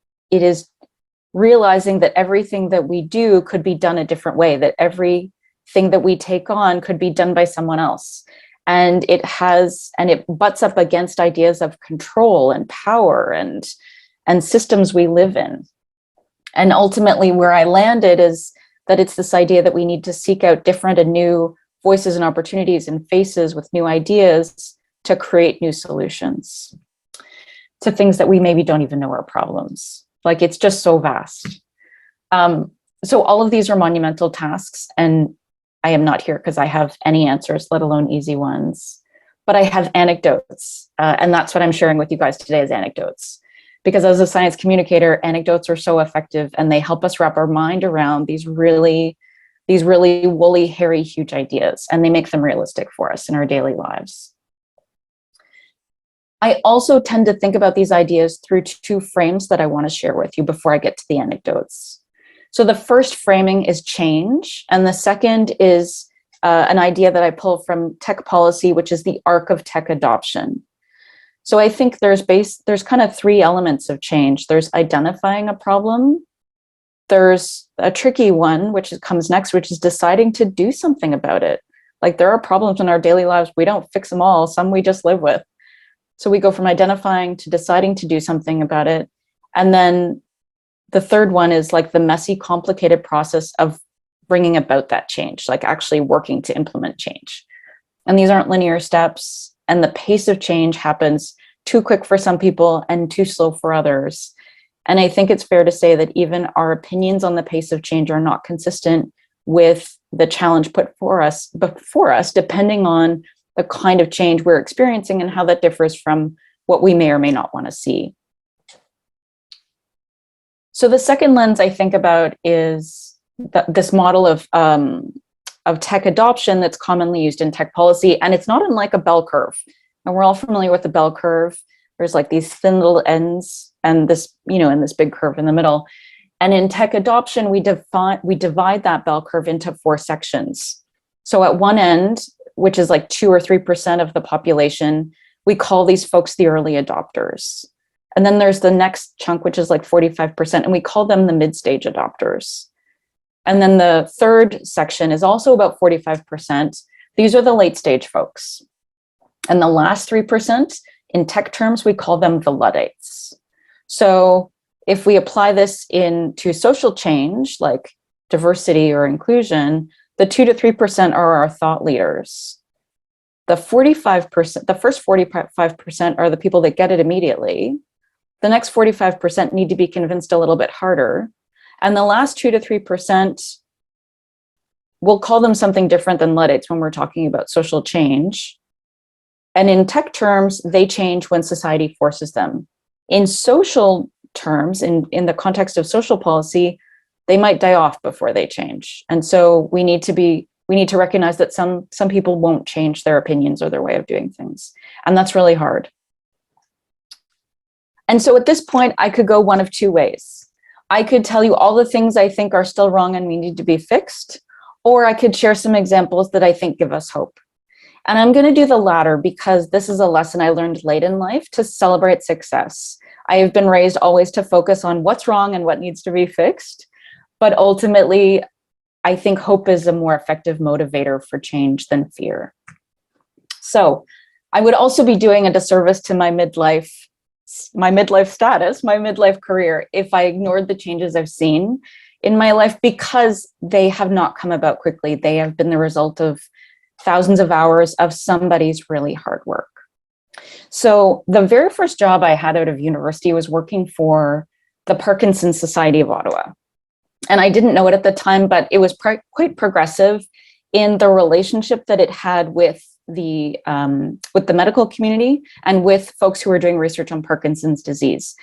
realizing that everything that we do could be done a different way, that everything that we take on could be done by someone else. And it butts up against ideas of control and power and systems we live in. And ultimately where I landed is that it's this idea that we need to seek out different and new voices and opportunities and faces with new ideas to create new solutions to things that we maybe don't even know are problems. Like, it's just so vast. So all of these are monumental tasks, and I am not here because I have any answers, let alone easy ones. But I have anecdotes, and that's what I'm sharing with you guys today, is anecdotes. Because as a science communicator, anecdotes are so effective, and they help us wrap our mind around these really woolly, hairy, huge ideas, and they make them realistic for us in our daily lives. I also tend to think about these ideas through two frames that I want to share with you before I get to the anecdotes. So the first framing is change, and the second is an idea that I pull from tech policy, which is the arc of tech adoption. So I think there's kind of three elements of change. There's identifying a problem. There's a tricky one, which comes next, which is deciding to do something about it. Like, there are problems in our daily lives. We don't fix them all. Some we just live with. So we go from identifying to deciding to do something about it. And then the third one is like the messy, complicated process of bringing about that change, like actually working to implement change. And these aren't linear steps. And the pace of change happens too quick for some people and too slow for others. And I think it's fair to say that even our opinions on the pace of change are not consistent with the challenge put before us, depending on the kind of change we're experiencing and how that differs from what we may or may not want to see. So the second lens I think about is this model of tech adoption that's commonly used in tech policy, and it's not unlike a bell curve. And we're all familiar with the bell curve. There's like these thin little ends and this, and this big curve in the middle. And in tech adoption, we divide that bell curve into 4 sections. So at one end, which is like 2 or 3% of the population, we call these folks the early adopters. And then there's the next chunk, which is like 45%, and we call them the mid-stage adopters. And then the third section is also about 45%. These are the late-stage folks. And the last 3%, in tech terms, we call them the Luddites. So if we apply this into social change, like diversity or inclusion, the 2 to 3% are our thought leaders. The 45%, the first 45% are the people that get it immediately. The next 45% need to be convinced a little bit harder. And the last 2 to 3%, we'll call them something different than Luddites when we're talking about social change. And in tech terms, they change when society forces them. In social terms, in the context of social policy, they might die off before they change. And so we need to recognize that some people won't change their opinions or their way of doing things. And that's really hard. And so at this point, I could go one of two ways. I could tell you all the things I think are still wrong and we need to be fixed, or I could share some examples that I think give us hope. And I'm going to do the latter because this is a lesson I learned late in life to celebrate success. I have been raised always to focus on what's wrong and what needs to be fixed. But ultimately, I think hope is a more effective motivator for change than fear. So I would also be doing a disservice to my midlife status, my midlife career, if I ignored the changes I've seen in my life, because they have not come about quickly. They have been the result of thousands of hours of somebody's really hard work. So the very first job I had out of university was working for the Parkinson's Society of Ottawa. And I didn't know it at the time, but it was quite progressive in the relationship that it had with the medical community and with folks who were doing research on Parkinson's disease.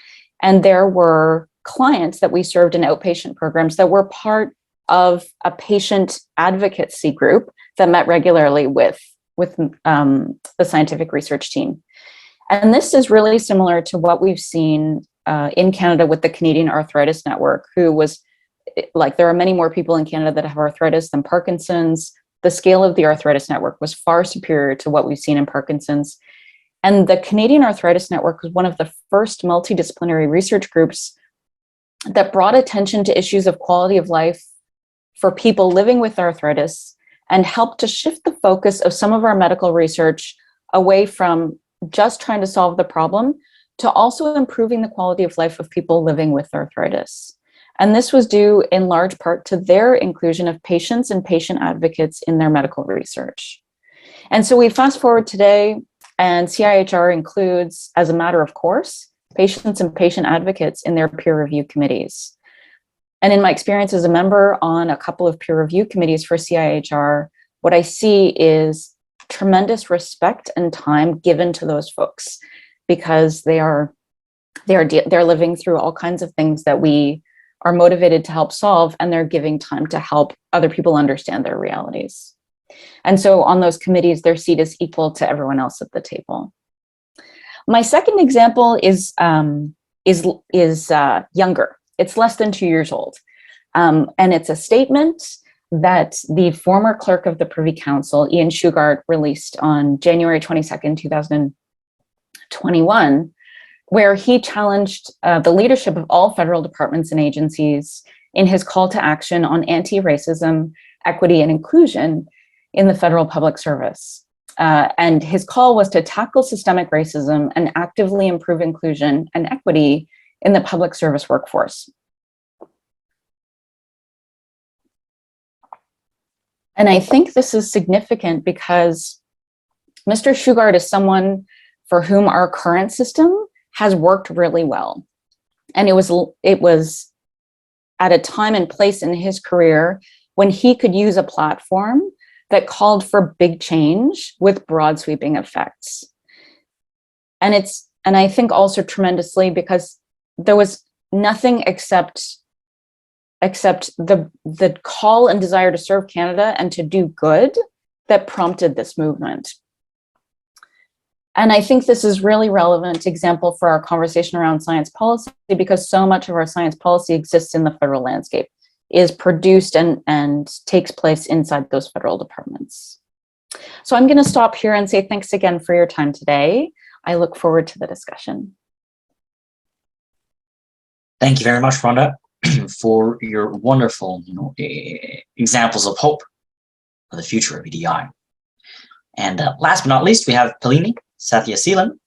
And there were clients that we served in outpatient programs that were part of a patient advocacy group that met regularly with the scientific research team. And this is really similar to what we've seen in Canada with the Canadian Arthritis Network, who was like, there are many more people in Canada that have arthritis than Parkinson's. The scale of the Arthritis Network was far superior to what we've seen in Parkinson's. And the Canadian Arthritis Network was one of the first multidisciplinary research groups that brought attention to issues of quality of life for people living with arthritis and helped to shift the focus of some of our medical research away from just trying to solve the problem to also improving the quality of life of people living with arthritis. And this was due in large part to their inclusion of patients and patient advocates in their medical research. And so we fast forward today, and CIHR includes, as a matter of course, patients and patient advocates in their peer review committees. And in my experience as a member on a couple of peer review committees for CIHR, what I see is tremendous respect and time given to those folks, because they're living through all kinds of things that we are motivated to help solve, and they're giving time to help other people understand their realities. And so on those committees, their seat is equal to everyone else at the table. My second example is younger. It's less than 2 years old. And it's a statement that the former clerk of the Privy Council, Ian Shugart, released on January 22nd, 2021, where he challenged the leadership of all federal departments and agencies in his call to action on anti-racism, equity, and inclusion in the federal public service. And his call was to tackle systemic racism and actively improve inclusion and equity in the public service workforce. And I think this is significant because Mr. Shugart is someone for whom our current system has worked really well. And it was at a time and place in his career when he could use a platform that called for big change with broad sweeping effects. And I think also tremendously because there was nothing except the call and desire to serve Canada and to do good that prompted this movement. And I think this is really relevant example for our conversation around science policy, because so much of our science policy exists in the federal landscape, is produced and takes place inside those federal departments. So I'm going to stop here and say thanks again for your time today. I look forward to the discussion. Thank you very much, Rhonda, for your wonderful examples of hope for the future of EDI. And last but not least, we have Palini Sathyaseelan.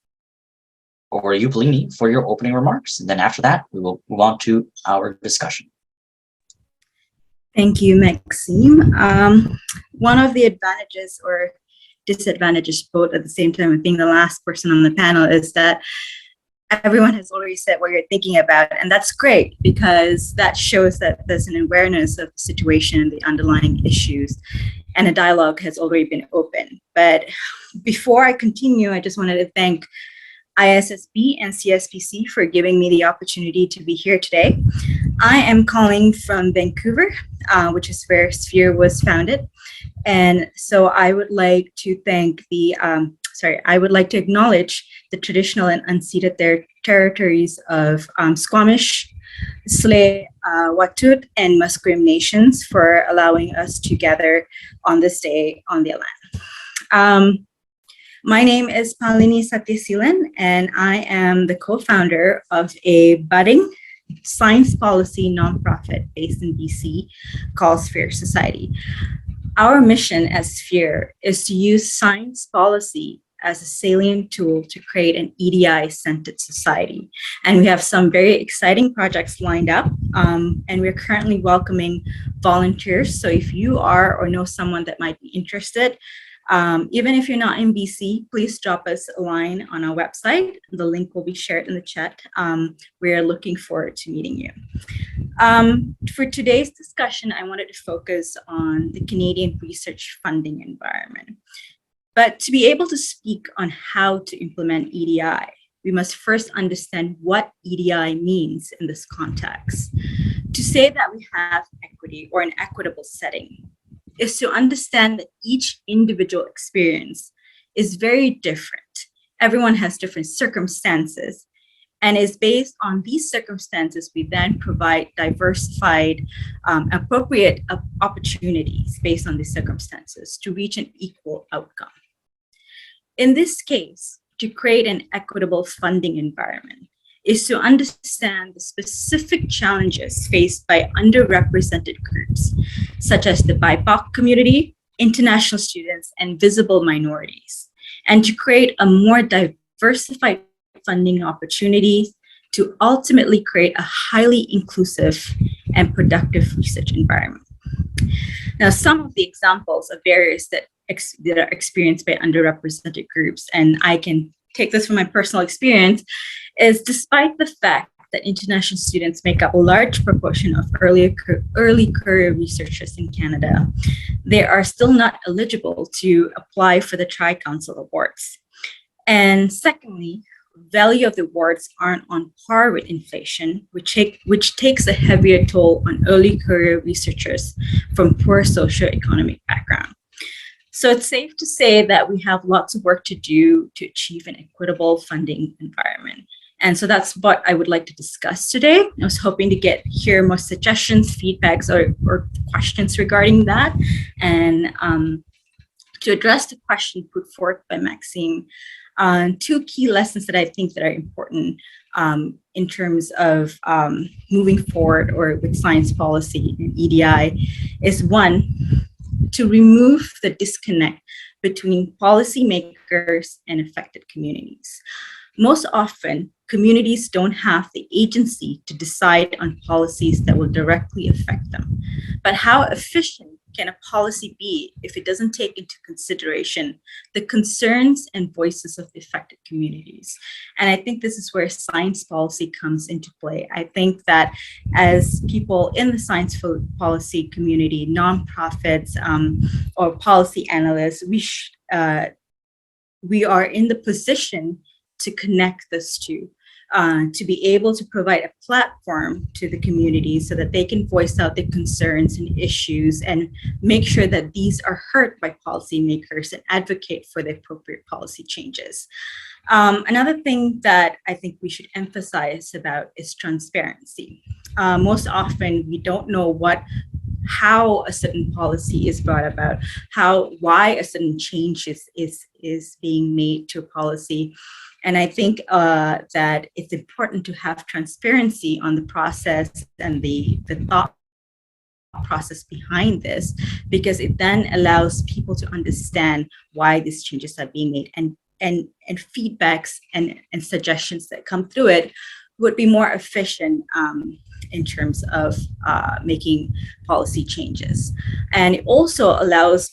Over to you, Palini, for your opening remarks. And then after that, we will move on to our discussion. Thank you, Maxime. One of the advantages or disadvantages, both at the same time of being the last person on the panel, is that everyone has already said what you're thinking about. And that's great, because that shows that there's an awareness of the situation and the underlying issues, and a dialogue has already been open. But before I continue, I just wanted to thank ISSB and CSPC for giving me the opportunity to be here today. I am calling from Vancouver, which is where Sphere was founded. And so I would like to thank I would like to acknowledge the traditional and unceded territories of Squamish, Slay, Watut, and Musqueam nations for allowing us to gather on this day on their land. My name is Palini Sathyaseelan, and I am the co-founder of a budding science policy nonprofit based in BC called Sphere Society. Our mission as Sphere is to use science policy as a salient tool to create an EDI-centered society. And we have some very exciting projects lined up, and we're currently welcoming volunteers. So if you are or know someone that might be interested, even if you're not in BC, please drop us a line on our website. The link will be shared in the chat. We're looking forward to meeting you. For today's discussion, I wanted to focus on the Canadian research funding environment. But to be able to speak on how to implement EDI, we must first understand what EDI means in this context. To say that we have equity or an equitable setting is to understand that each individual experience is very different. Everyone has different circumstances, and is based on these circumstances, we then provide diversified, appropriate opportunities based on these circumstances to reach an equal outcome. In this case, to create an equitable funding environment is to understand the specific challenges faced by underrepresented groups, such as the BIPOC community, international students, and visible minorities, and to create a more diversified funding opportunities to ultimately create a highly inclusive and productive research environment. Now, some of the examples of barriers that are experienced by underrepresented groups, and I can take this from my personal experience, is despite the fact that international students make up a large proportion of early career researchers in Canada, they are still not eligible to apply for the Tri-Council Awards. And secondly, value of the awards aren't on par with inflation, which takes a heavier toll on early career researchers from poor socioeconomic background. So it's safe to say that we have lots of work to do to achieve an equitable funding environment. And so that's what I would like to discuss today. I was hoping to hear more suggestions, feedbacks, or questions regarding that. And to address the question put forth by Maxime, two key lessons that I think that are important in terms of moving forward or with science policy and EDI is one, to remove the disconnect between policymakers and affected communities. Most often, communities don't have the agency to decide on policies that will directly affect them. But how efficient can a policy be if it doesn't take into consideration the concerns and voices of the affected communities? And I think this is where science policy comes into play. I think that as people in the science policy community, nonprofits, or policy analysts, we are in the position to connect this to be able to provide a platform to the community so that they can voice out their concerns and issues and make sure that these are heard by policymakers and advocate for the appropriate policy changes. Another thing that I think we should emphasize about is transparency. Most often we don't know how a certain policy is brought about, why a certain change is being made to a policy. And I think that it's important to have transparency on the process and the thought process behind this, because it then allows people to understand why these changes are being made, and feedbacks and suggestions that come through it would be more efficient in terms of making policy changes. And it also allows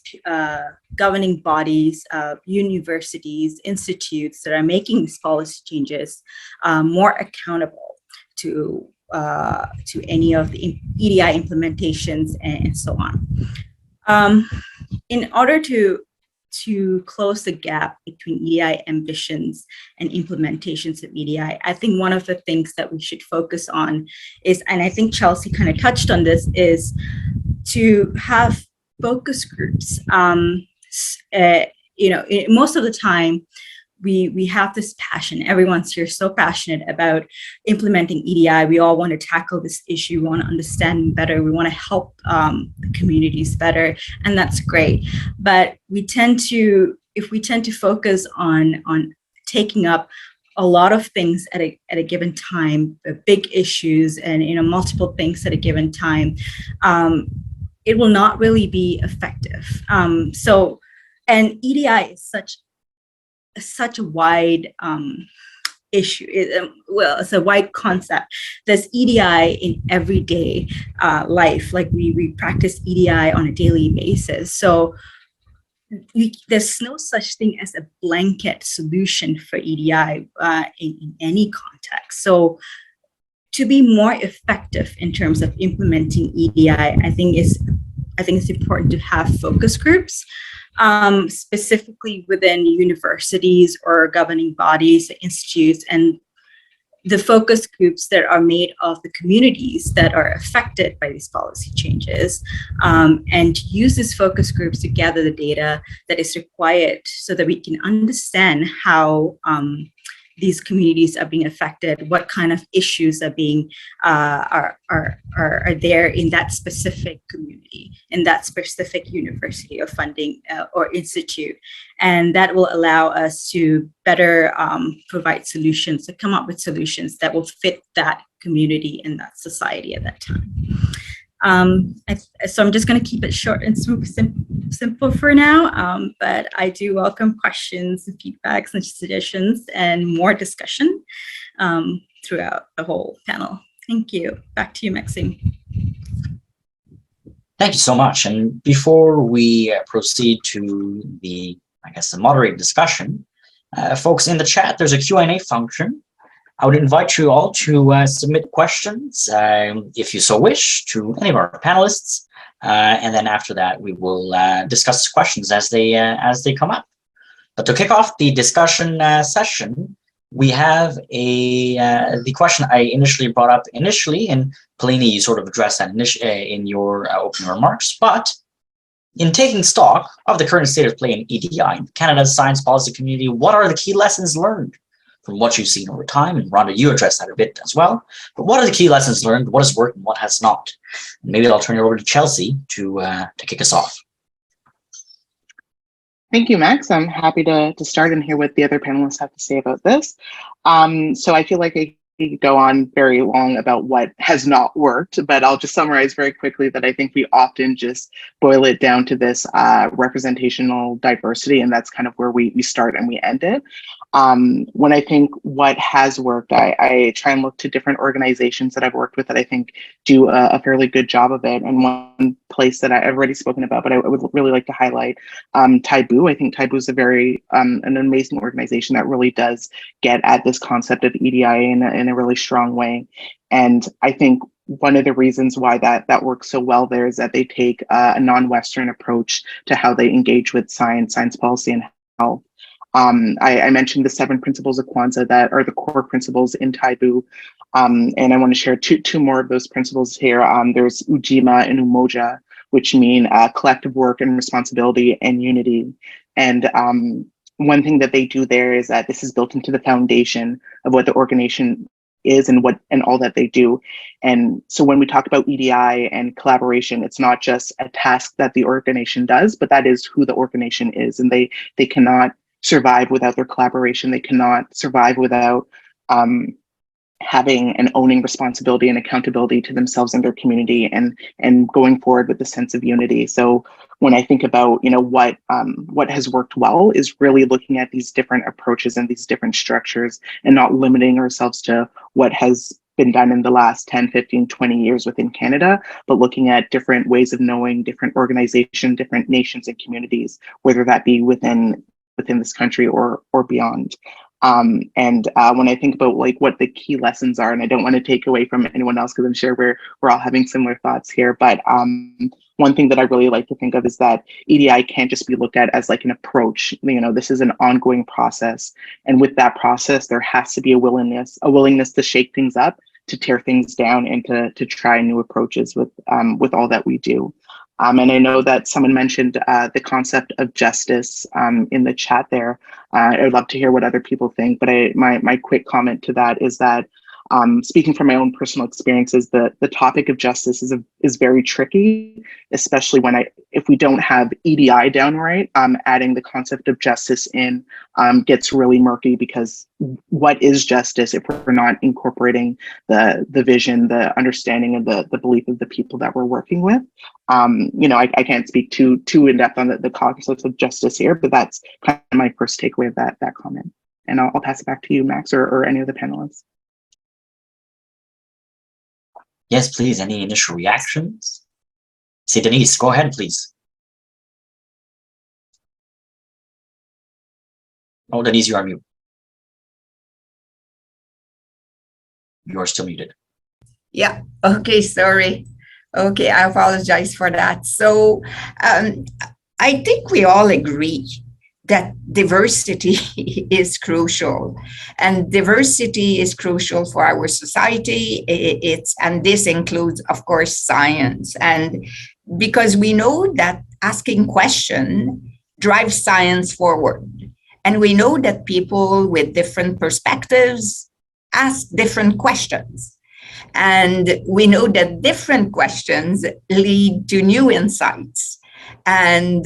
governing bodies, universities, institutes that are making these policy changes more accountable to any of the EDI implementations and so on. In order to close the gap between EDI ambitions and implementations of EDI, I think one of the things that we should focus on is, and I think Chelsea kind of touched on this, is to have focus groups. Most of the time, we have this passion. Everyone's here so passionate about implementing EDI. We all want to tackle this issue. We want to understand better. We want to help the communities better, and that's great. But if we tend to focus on taking up a lot of things at a given time, big issues, and multiple things at a given time, it will not really be effective. And EDI is such a wide issue. It's a wide concept. There's EDI in everyday life. Like we practice EDI on a daily basis. So there's no such thing as a blanket solution for EDI in any context. So to be more effective in terms of implementing EDI, I think it's important to have focus groups. Specifically within universities or governing bodies, institutes, and the focus groups that are made of the communities that are affected by these policy changes, and use these focus groups to gather the data that is required so that we can understand how these communities are being affected, what kind of issues are being are there in that specific community, in that specific university or funding or institute, and that will allow us to better provide solutions, to come up with solutions that will fit that community and that society at that time. So I'm just going to keep it short and simple for now, but I do welcome questions and feedbacks and suggestions and more discussion throughout the whole panel. Thank you. Back to you, Maxime. Thank you so much. And before we proceed to the moderate discussion, folks in the chat, there's a Q&A function. I would invite you all to submit questions, if you so wish, to any of our panelists, and then after that, we will discuss questions as they come up. But to kick off the discussion session, we have the question I initially brought up and Palini, you sort of addressed that in your opening remarks. But in taking stock of the current state of play in EDI, Canada's science policy community, what are the key lessons learned from what you've seen over time? And Rhonda, you addressed that a bit as well. But what are the key lessons learned? What has worked and what has not? And maybe I'll turn it over to Chelsea to kick us off. Thank you, Max. I'm happy to start and hear what the other panelists have to say about this. So I feel like I could go on very long about what has not worked, but I'll just summarize very quickly that I think we often just boil it down to this representational diversity, and that's kind of where we start and we end it. When I think what has worked, I try and look to different organizations that I've worked with that I think do a fairly good job of it. And one place that I've already spoken about, but I would really like to highlight Taibu. I think Taibu is a very an amazing organization that really does get at this concept of EDI in a really strong way. And I think one of the reasons why that works so well there is that they take a non-Western approach to how they engage with science policy, and health. I mentioned the 7 principles of Kwanzaa that are the core principles in Taibu, and I want to share two more of those principles here. There's Ujima and Umoja, which mean collective work and responsibility and unity. And one thing that they do there is that this is built into the foundation of what the organization is and all that they do. And so when we talk about EDI and collaboration, it's not just a task that the organization does, but that is who the organization is, and they cannot survive without their collaboration. They cannot survive without having and owning responsibility and accountability to themselves and their community, and going forward with a sense of unity. So when I think about what has worked well is really looking at these different approaches and these different structures, and not limiting ourselves to what has been done in the last 10, 15, 20 years within Canada, but looking at different ways of knowing, different organizations, different nations and communities, whether that be within this country or beyond. And when I think about what the key lessons are, and I don't want to take away from anyone else because I'm sure we're all having similar thoughts here, but one thing that I really like to think of is that EDI can't just be looked at as an approach. This is an ongoing process, and with that process, there has to be a willingness to shake things up, to tear things down, and to try new approaches with all that we do. And I know that someone mentioned the concept of justice in the chat there. I'd love to hear what other people think, but my quick comment to that is that speaking from my own personal experiences, the topic of justice is very tricky, especially if we don't have EDI down right. Adding the concept of justice in gets really murky, because what is justice if we're not incorporating the vision, the understanding, and the belief of the people that we're working with? I can't speak too in depth on the concepts of justice here, but that's kind of my first takeaway of that comment. And I'll pass it back to you, Max, or any of the panelists. Yes, please. Any initial reactions? See, Denise, go ahead, please. Oh, Denise, you are mute. You are still muted. Yeah. Okay. Sorry. Okay. I apologize for that. So I think we all agree that diversity is crucial, and diversity is crucial for our society. And this includes, of course, science. And because we know that asking questions drives science forward. And we know that people with different perspectives ask different questions. And we know that different questions lead to new insights. And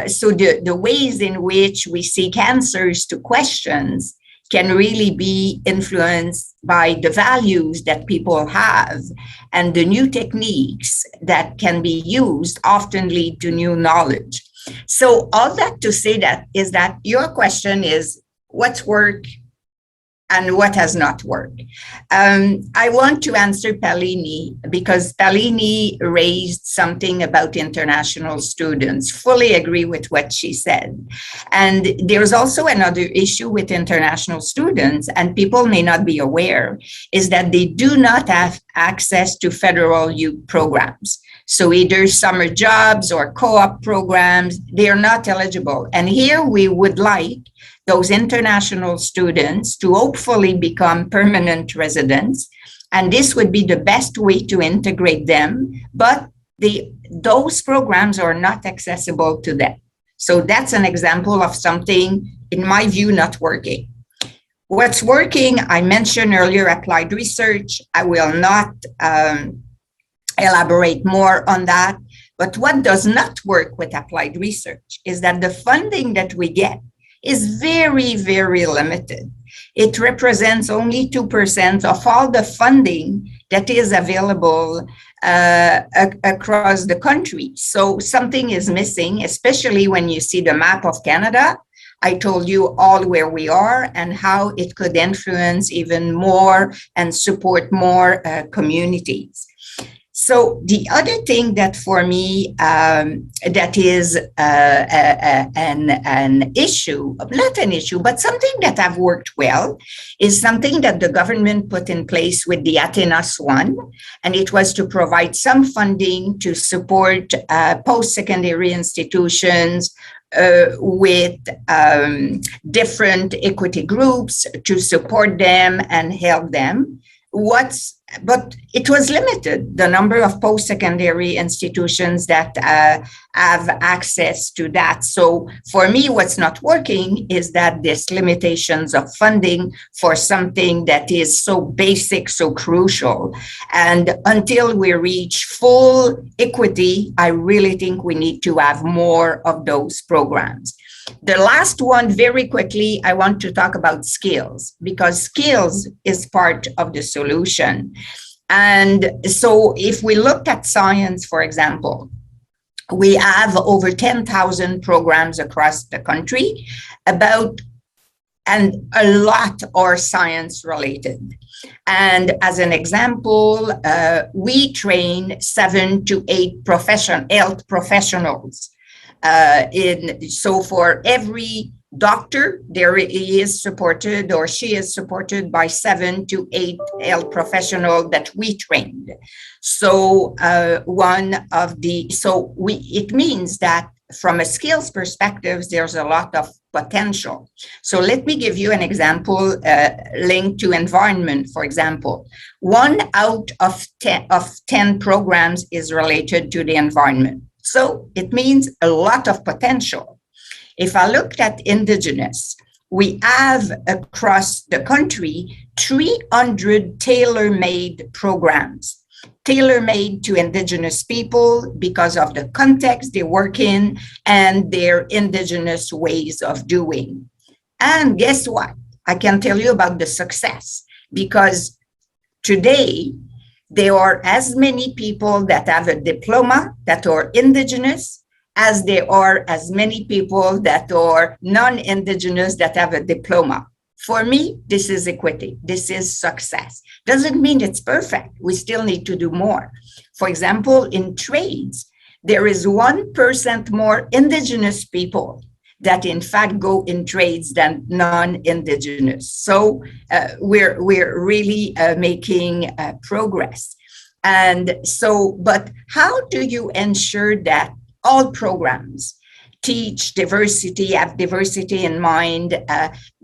so the ways in which we seek answers to questions can really be influenced by the values that people have, and the new techniques that can be used often lead to new knowledge. So all that to say that is that your question is what's worked and what has not worked. I want to answer Palini because Palini raised something about international students. Fully agree with what she said. And there's also another issue with international students, and people may not be aware, is that they do not have access to federal youth programs. So either summer jobs or co-op programs, they are not eligible. And here we would like those international students to hopefully become permanent residents. And this would be the best way to integrate them, but those programs are not accessible to them. So that's an example of something, in my view, not working. What's working, I mentioned earlier, applied research. I will not elaborate more on that. But what does not work with applied research is that the funding that we get is very, very limited. It represents only 2% of all the funding that is available across the country. So something is missing, especially when you see the map of Canada. I told you all where we are and how it could influence even more and support more communities. So the other thing that for me, that is an issue, not an issue, but something that have worked well, is something that the government put in place with the Atenas One, and it was to provide some funding to support post-secondary institutions with different equity groups to support them and help them. But it was limited, the number of post-secondary institutions that have access to that. So for me, what's not working is that there's limitations of funding for something that is so basic, so crucial. And until we reach full equity, I really think we need to have more of those programs. The last one, very quickly, I want to talk about skills, because skills is part of the solution. And so if we look at science, for example, we have over 10,000 programs across the country, and a lot are science related. And as an example, we train 7 to 8 health professionals. So for every doctor, there is supported or she is supported by 7 to 8 health professionals that we trained. So it means that from a skills perspective, there's a lot of potential. So let me give you an example linked to environment, for example. 1 out of 10 programs is related to the environment. So it means a lot of potential. If I looked at Indigenous, we have across the country 300 tailor-made programs, tailor-made to Indigenous people because of the context they work in and their Indigenous ways of doing. And guess what? I can tell you about the success, because today, there are as many people that have a diploma that are Indigenous as there are as many people that are non-Indigenous that have a diploma. For me, this is equity. This is success. Doesn't mean it's perfect. We still need to do more. For example, in trades, there is 1% more Indigenous people that in fact go in trades than non-Indigenous. So we're really making progress. And so, but how do you ensure that all programs teach diversity, have diversity in mind,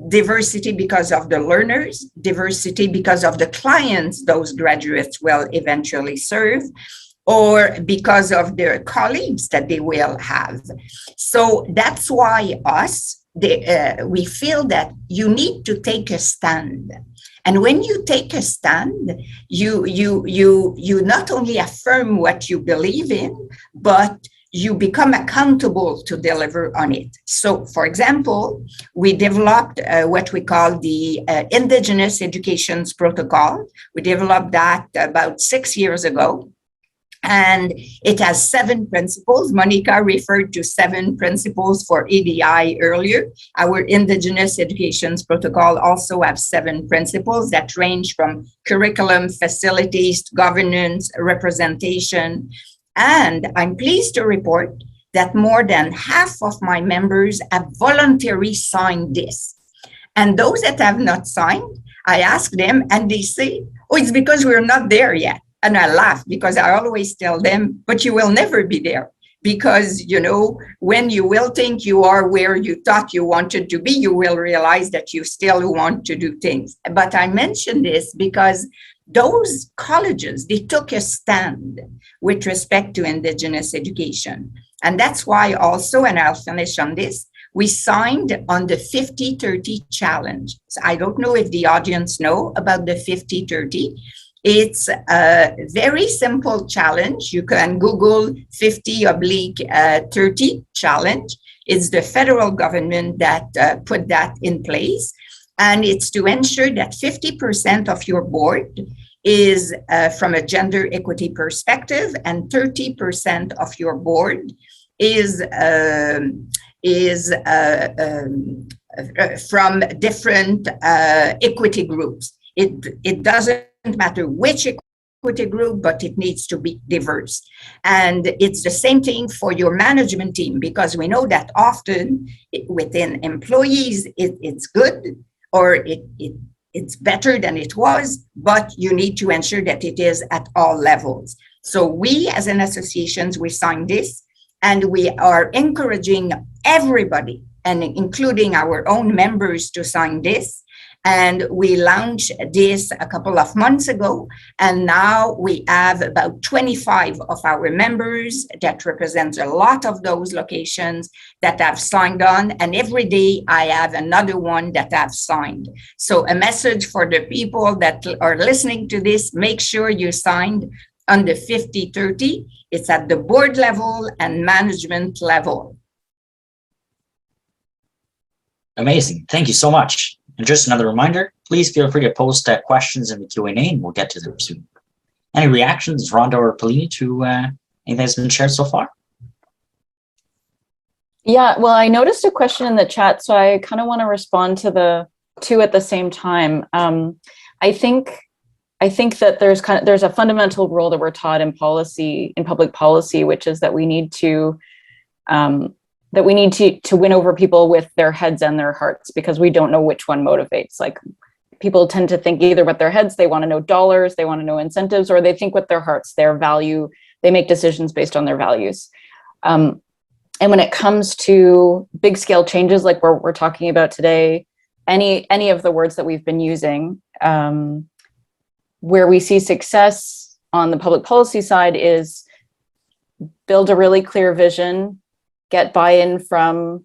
diversity because of the learners, diversity because of the clients those graduates will eventually serve, or because of their colleagues that they will have. So that's why us, we feel that you need to take a stand. And when you take a stand, you not only affirm what you believe in, but you become accountable to deliver on it. So, for example, we developed what we call the Indigenous Education Protocol. We developed that about 6 years ago. And it has 7 principles. Monica referred to 7 principles for EDI earlier. Our Indigenous Education Protocol also has 7 principles that range from curriculum, facilities, governance, representation. And I'm pleased to report that more than half of my members have voluntarily signed this. And those that have not signed, I ask them and they say, oh, it's because we're not there yet. And I laugh because I always tell them, but you will never be there. Because, you know, when you will think you are where you thought you wanted to be, you will realize that you still want to do things. But I mention this because those colleges, they took a stand with respect to Indigenous education. And that's why also, and I'll finish on this, we signed on the 50-30 challenge. So I don't know if the audience know about the 50-30. It's a very simple challenge. You can Google 50/30 challenge. It's the federal government that put that in place. And it's to ensure that 50% of your board is from a gender equity perspective, and 30% of your board is from different equity groups. It doesn't matter which equity group, but it needs to be diverse. And it's the same thing for your management team, because we know that often within employees, it's good or it's better than it was, but you need to ensure that it is at all levels. So we as an association, we signed this, and we are encouraging everybody, and including our own members, to sign this. And we launched this a couple of months ago, and now we have about 25 of our members that represents a lot of those locations that have signed on, and every day I have another one that have signed. So a message for the people that are listening to this: make sure you signed on the 50-30. It's at the board level and management level. Amazing. Thank you so much. And just another reminder, please feel free to post questions in the Q&A and we'll get to them soon. Any reactions, Rhonda or Pauline, to anything that's been shared so far? Yeah, well, I noticed a question in the chat, so I kind of want to respond to the two at the same time. I think that there's a fundamental rule that we're taught in policy, in public policy, which is that we need to win over people with their heads and their hearts, because we don't know which one motivates. Like, people tend to think either with their heads, they want to know dollars, they want to know incentives, or they think with their hearts, their value, they make decisions based on their values. And when it comes to big scale changes like we're talking about today, any of the words that we've been using, where we see success on the public policy side is build a really clear vision, get buy-in from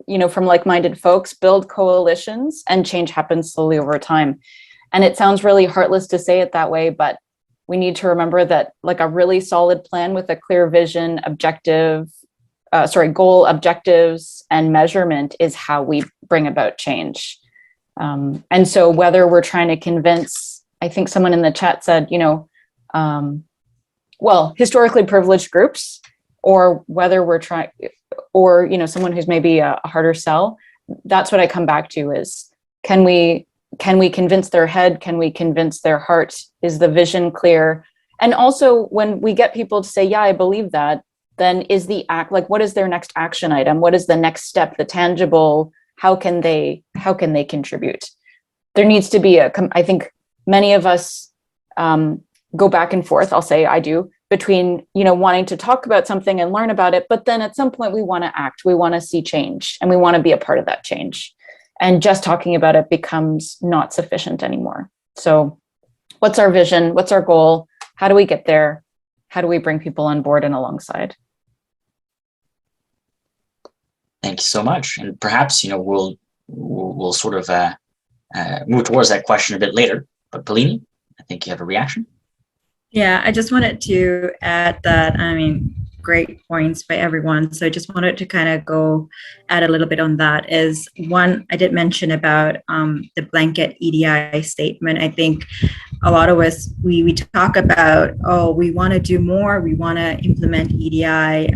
like-minded folks, build coalitions, and change happens slowly over time. And it sounds really heartless to say it that way, but we need to remember that like a really solid plan with a clear vision, goal, objectives, and measurement is how we bring about change. And so whether we're trying to convince, I think someone in the chat said, historically privileged groups, or whether we're trying, or, someone who's maybe a harder sell, that's what I come back to is, can we convince their head? Can we convince their heart? Is the vision clear? And also when we get people to say, yeah, I believe that, then is the act, like, what is their next action item? What is the next step, the tangible, how can they contribute? There needs to be I think many of us go back and forth, I'll say I do, between, wanting to talk about something and learn about it, but then at some point we want to act, we want to see change, and we want to be a part of that change. And just talking about it becomes not sufficient anymore. So what's our vision? What's our goal? How do we get there? How do we bring people on board and alongside? Thank Thank you so much. And perhaps, we'll sort of move towards that question a bit later. But Palini, I think you have a reaction. Yeah, I just wanted to add that, great points by everyone. So I just wanted to kind of add a little bit on that. Is one, I did mention about the blanket EDI statement. I think a lot of us, we talk about, we want to do more, we want to implement EDI,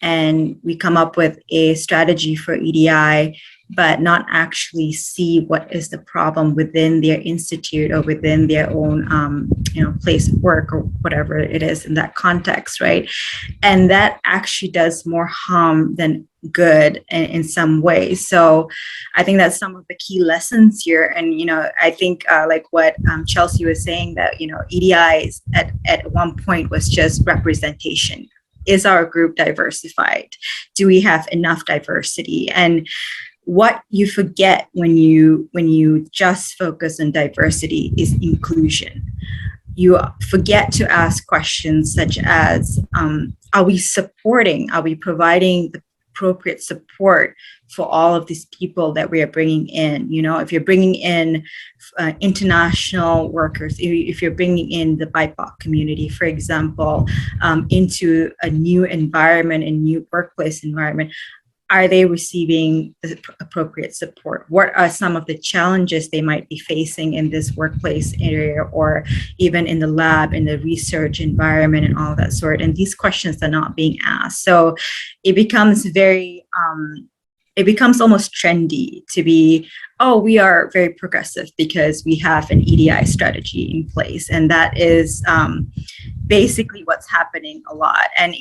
and we come up with a strategy for EDI, but not actually see what is the problem within their institute or within their own, place of work or whatever it is in that context, right? And that actually does more harm than good in some ways. So I think that's some of the key lessons here. And, I think like what Chelsea was saying, that, EDI at one point was just representation. Is our group diversified? Do we have enough diversity? And what you forget when you just focus on diversity is inclusion. You forget to ask questions such as, are we providing the appropriate support for all of these people that we are bringing in? If you're bringing in international workers, if you're bringing in the BIPOC community, for example, into a new environment, a new workplace environment, are they receiving the appropriate support? What are some of the challenges they might be facing in this workplace area, or even in the lab, in the research environment and all that sort? And these questions are not being asked. So it becomes it becomes almost trendy to be, we are very progressive because we have an EDI strategy in place. And that is basically what's happening a lot. And,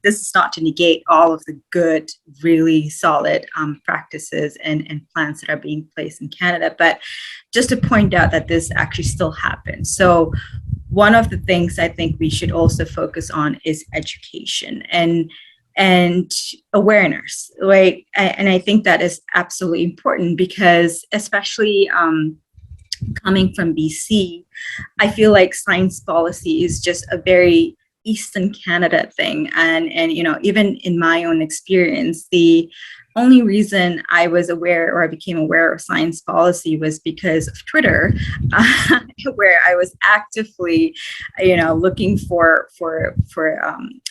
this is not to negate all of the good, really solid practices and plans that are being placed in Canada, but just to point out that this actually still happens. So one of the things I think we should also focus on is education and awareness, right? And I think that is absolutely important because, especially coming from BC, I feel like science policy is just a very Eastern Canada thing. And even in my own experience, the only reason I was aware, or I became aware of science policy, was because of Twitter, where I was actively, looking for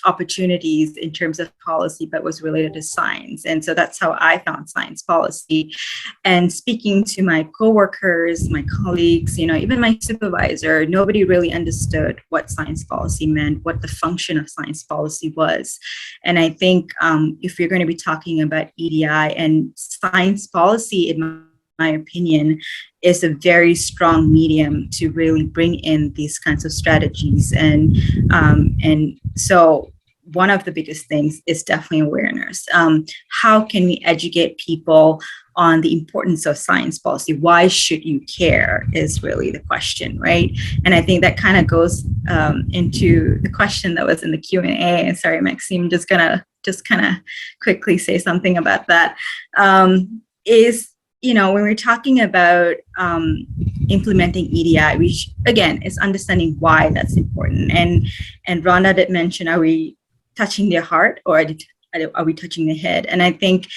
opportunities in terms of policy, but was related to science. And so that's how I found science policy. And speaking to my coworkers, my colleagues, even my supervisor, nobody really understood what science policy meant, what the function of science policy was. And I think if you're going to be talking about EDI, and science policy, in my opinion, is a very strong medium to really bring in these kinds of strategies. And so one of the biggest things is definitely awareness. How can we educate people on the importance of science policy? Why should you care is really the question, right? And I think that kind of goes into the question that was in the Q&A. And sorry, Maxime, just kind of quickly say something about that. When we're talking about implementing EDI, which again is understanding why that's important. And Rhonda did mention, are we touching their heart, or are we touching their head? And I think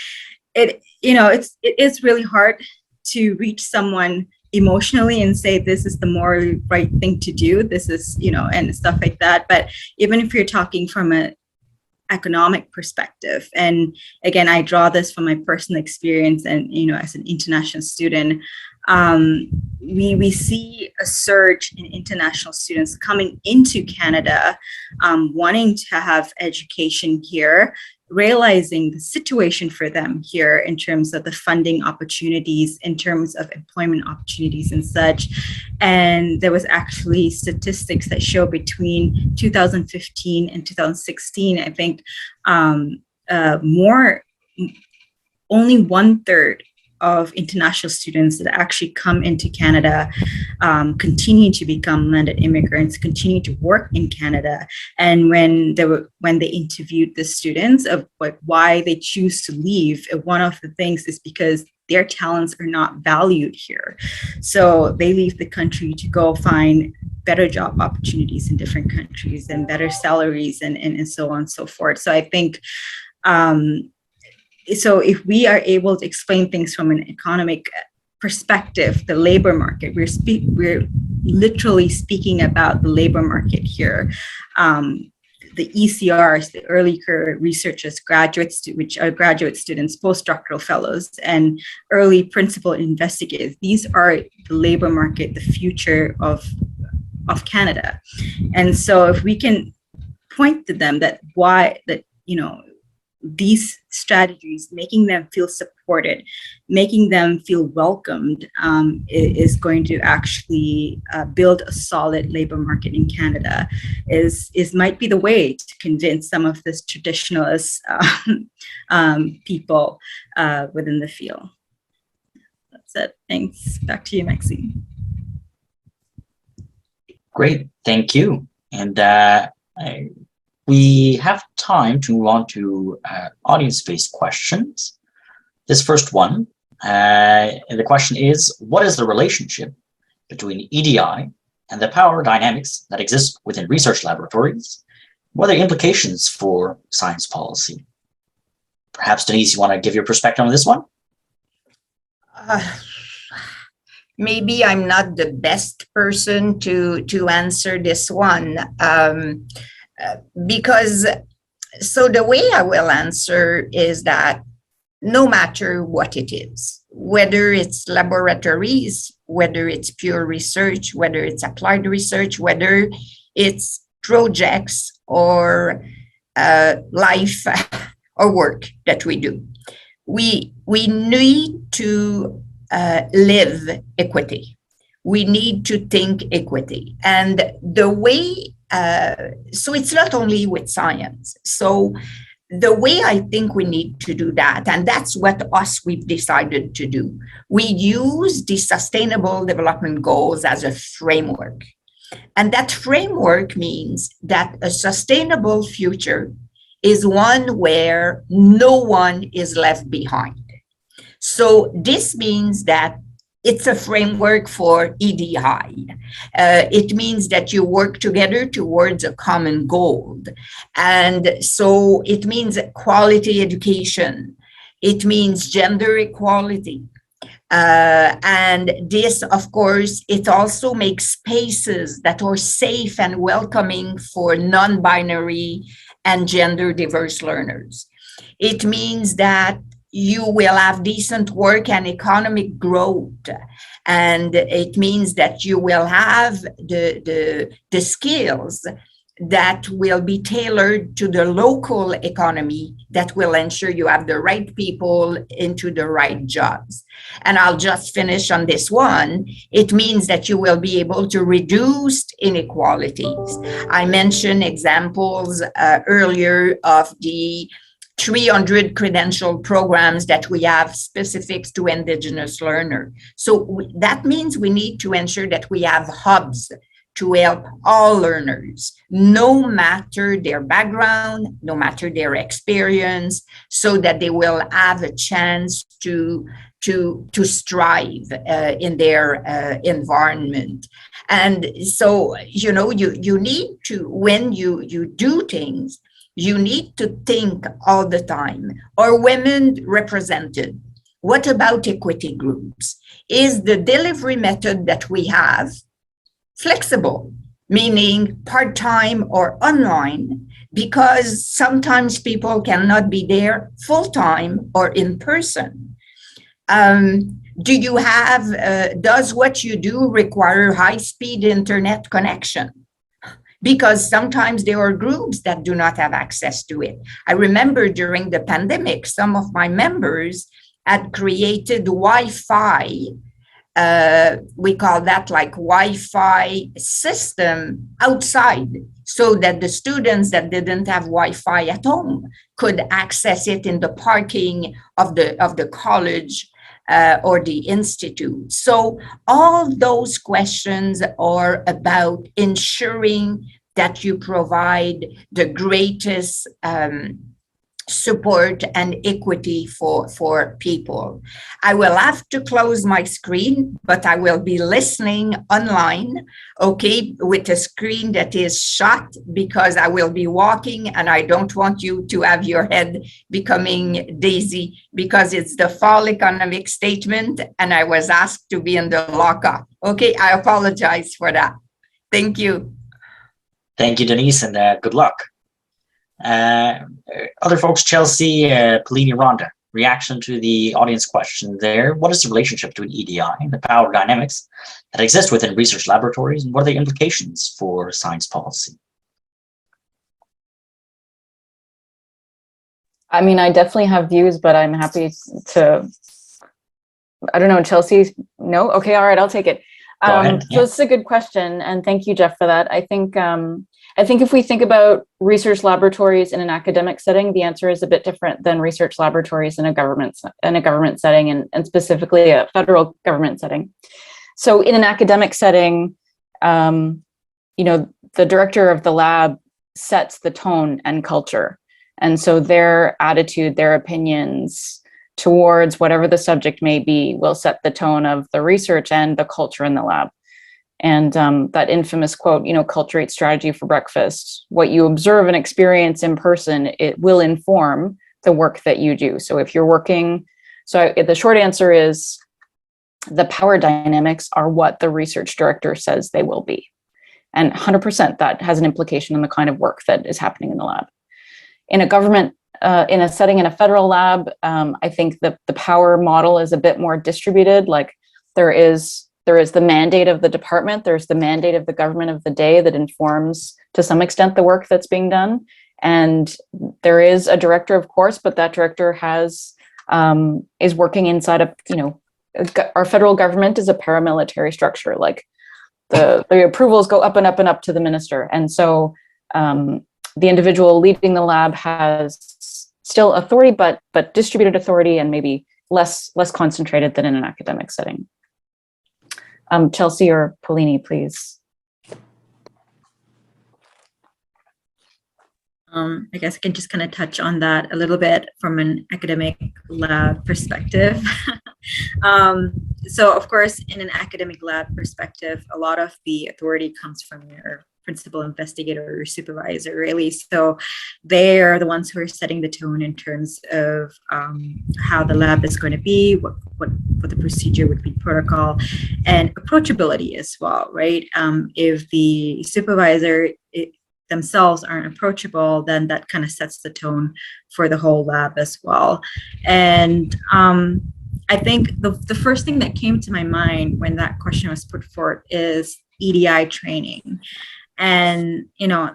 it is really hard to reach someone emotionally and say, this is the moral right thing to do. This is, and stuff like that. But even if you're talking from an economic perspective, and again, I draw this from my personal experience and, as an international student, we see a surge in international students coming into Canada, wanting to have education here, realizing the situation for them here in terms of the funding opportunities, in terms of employment opportunities and such. And there was actually statistics that show between 2015 and 2016, I think only 1/3 of international students that actually come into Canada continue to become landed immigrants, continue to work in Canada. And when they interviewed the students of why they choose to leave, one of the things is because their talents are not valued here. So they leave the country to go find better job opportunities in different countries and better salaries and so on and so forth. So I think so if we are able to explain things from an economic perspective, the labor market, we're literally speaking about the labor market here. The ECRs, the early career researchers, graduates, which are graduate students, postdoctoral fellows, and early principal investigators. These are the labor market, the future of Canada. And so if we can point to them that these strategies, making them feel supported, making them feel welcomed, is going to actually build a solid labor market in Canada, is might be the way to convince some of this traditionalist people within the field. That's it. Thanks. Back to you, Maxine. Great, thank you. And we have time to move on to audience-based questions. This first one, the question is, what is the relationship between EDI and the power dynamics that exist within research laboratories? What are the implications for science policy? Perhaps, Denise, you want to give your perspective on this one? Maybe I'm not the best person to answer this one. Because, so the way I will answer is that no matter what it is, whether it's laboratories, whether it's pure research, whether it's applied research, whether it's projects or life or work that we do, we need to live equity. We need to think equity. And the way so it's not only with science. So the way I think we need to do that, and that's what we've decided to do, we use the Sustainable Development Goals as a framework. And that framework means that a sustainable future is one where no one is left behind. So this means that it's a framework for EDI. It means that you work together towards a common goal. And so it means quality education. It means gender equality. And this, of course, it also makes spaces that are safe and welcoming for non-binary and gender diverse learners. It means that you will have decent work and economic growth. And it means that you will have the skills that will be tailored to the local economy that will ensure you have the right people into the right jobs. And I'll just finish on this one. It means that you will be able to reduce inequalities. I mentioned examples earlier of the 300 credential programs that we have specific to Indigenous learners. So that means we need to ensure that we have hubs to help all learners, no matter their background, no matter their experience, so that they will have a chance to strive in their environment. And so, you need to, when you do things, you need to think all the time, are women represented? What about equity groups? Is the delivery method that we have flexible, meaning part-time or online? Because sometimes people cannot be there full-time or in person. Do you have, does what you do require high-speed internet connection? Because sometimes there are groups that do not have access to it. I remember during the pandemic, some of my members had created Wi-Fi. We call that like Wi-Fi system outside, so that the students that didn't have Wi-Fi at home could access it in the parking of the college or the institute. So all those questions are about ensuring that you provide the greatest support and equity for people. I will have to close my screen, but I will be listening online, okay, with a screen that is shut, because I will be walking and I don't want you to have your head becoming daisy, because it's the fall economic statement and I was asked to be in the lockup. Okay, I apologize for that. Thank you. Thank you, Denise, and good luck. Other folks, Chelsea, Polini, Rhonda, reaction to the audience question there. What is the relationship between EDI and the power dynamics that exist within research laboratories, and what are the implications for science policy? I mean, I definitely have views, but I'm happy to, I don't know, Chelsea, no? Okay, all right, I'll take it. Go ahead. So this is a good question, and thank you, Jeff, for that. I think if we think about research laboratories in an academic setting, the answer is a bit different than research laboratories in a government setting, and specifically a federal government setting. So in an academic setting, the director of the lab sets the tone and culture. And so their attitude, their opinions towards whatever the subject may be will set the tone of the research and the culture in the lab. And that infamous quote, culture eats strategy for breakfast. What you observe and experience in person, it will inform the work that you do. So if you're working, the short answer is the power dynamics are what the research director says they will be. And 100% that has an implication on the kind of work that is happening in the lab. In a government, in a setting in a federal lab, I think the power model is a bit more distributed. Like there is the mandate of the department, there's the mandate of the government of the day that informs to some extent the work that's being done. And there is a director, of course, but that director is working inside of, our federal government is a paramilitary structure. Like the approvals go up and up and up to the minister. And so the individual leading the lab has still authority, but distributed authority, and maybe less concentrated than in an academic setting. Chelsea or Polini, please. I guess I can just kind of touch on that a little bit from an academic lab perspective. So of course, in an academic lab perspective, a lot of the authority comes from your principal investigator or supervisor, really. So they are the ones who are setting the tone in terms of how the lab is going to be, what the procedure would be, protocol, and approachability as well, right? If the supervisor themselves aren't approachable, then that kind of sets the tone for the whole lab as well. And I think the first thing that came to my mind when that question was put forth is EDI training. And,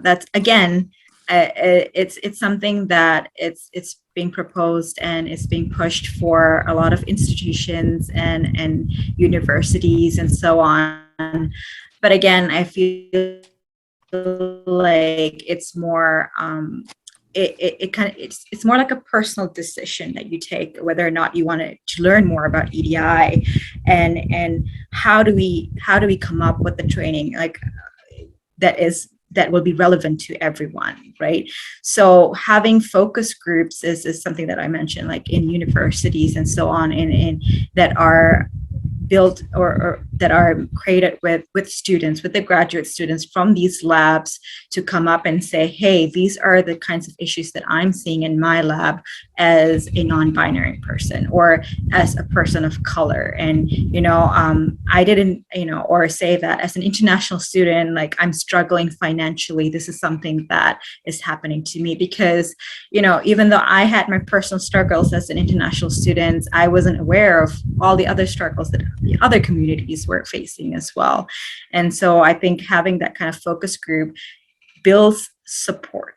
that's, again, it's something that it's being proposed and it's being pushed for a lot of institutions and universities and so on. But again, I feel like it's more, it's more like a personal decision that you take, whether or not you want to learn more about EDI, and how do we come up with the training like that will be relevant to everyone, right? So having focus groups is something that I mentioned, like in universities and so on, and that are built or that are created with students, with the graduate students from these labs, to come up and say, hey, these are the kinds of issues that I'm seeing in my lab as a non-binary person or as a person of color. And, I didn't, or say that as an international student, like I'm struggling financially, this is something that is happening to me because, even though I had my personal struggles as an international student, I wasn't aware of all the other struggles that the other communities were facing as well. And so I think having that kind of focus group builds support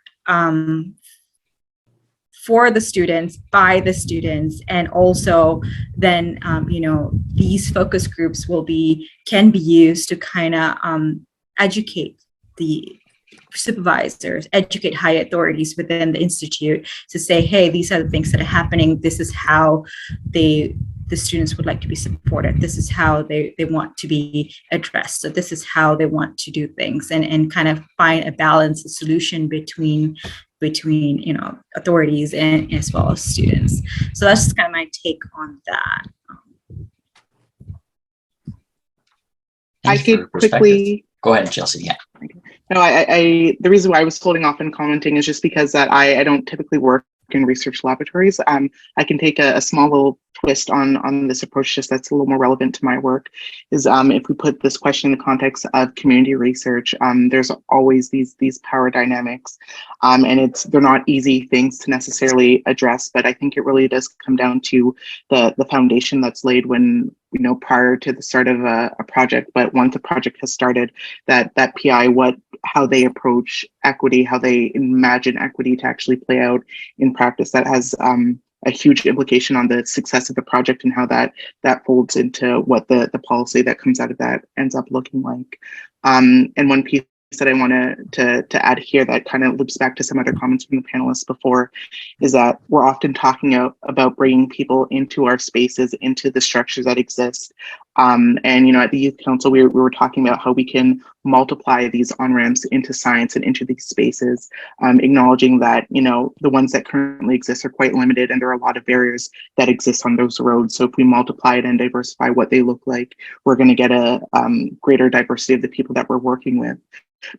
for the students, by the students, and also then these focus groups can be used to kind of educate the supervisors, educate high authorities within the institute to say, hey, these are the things that are happening. This is how the students would like to be supported. This is how they want to be addressed. So this is how they want to do things, and kind of find a balance, a solution between between, authorities and as well as students. So that's just kind of my take on that. Thank you for your perspective. quickly Go ahead, Chelsea. Yeah. No, I the reason why I was holding off and commenting is just because that I don't typically work in research laboratories. I can take a small little twist on this approach, just that's a little more relevant to my work, is if we put this question in the context of community research, there's always these power dynamics, and they're not easy things to necessarily address, but I think it really does come down to the foundation that's laid when, prior to the start of a project. But once a project has started, that PI, how they approach equity, how they imagine equity to actually play out in practice, that has a huge implication on the success of the project and how that folds into what the policy that comes out of that ends up looking like. And one piece that I want to add here that kind of loops back to some other comments from the panelists before is that we're often talking about bringing people into our spaces, into the structures that exist. And, at the Youth Council, we were talking about how we can multiply these on-ramps into science and into these spaces, acknowledging that, the ones that currently exist are quite limited and there are a lot of barriers that exist on those roads. So if we multiply it and diversify what they look like, we're going to get a greater diversity of the people that we're working with.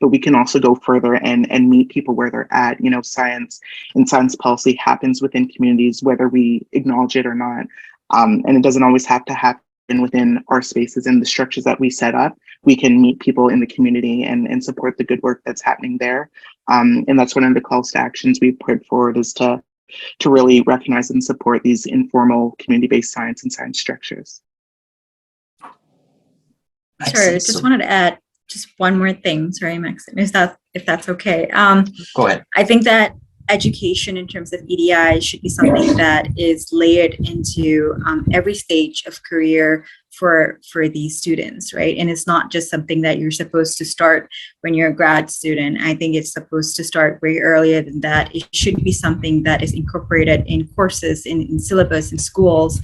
But we can also go further and meet people where they're at. Science and science policy happens within communities, whether we acknowledge it or not. And it doesn't always have to happen within our spaces and the structures that we set up. We can meet people in the community and support the good work that's happening there. And that's one of the calls to actions we put forward, is to really recognize and support these informal community-based science and science structures. Sorry, I just wanted to add just one more thing. Sorry, Maxim, if that's okay. Go ahead. I think that education in terms of EDI should be something that is layered into every stage of career for these students, right? And it's not just something that you're supposed to start when you're a grad student. I think it's supposed to start way earlier than that. It should be something that is incorporated in courses, in syllabus, in schools,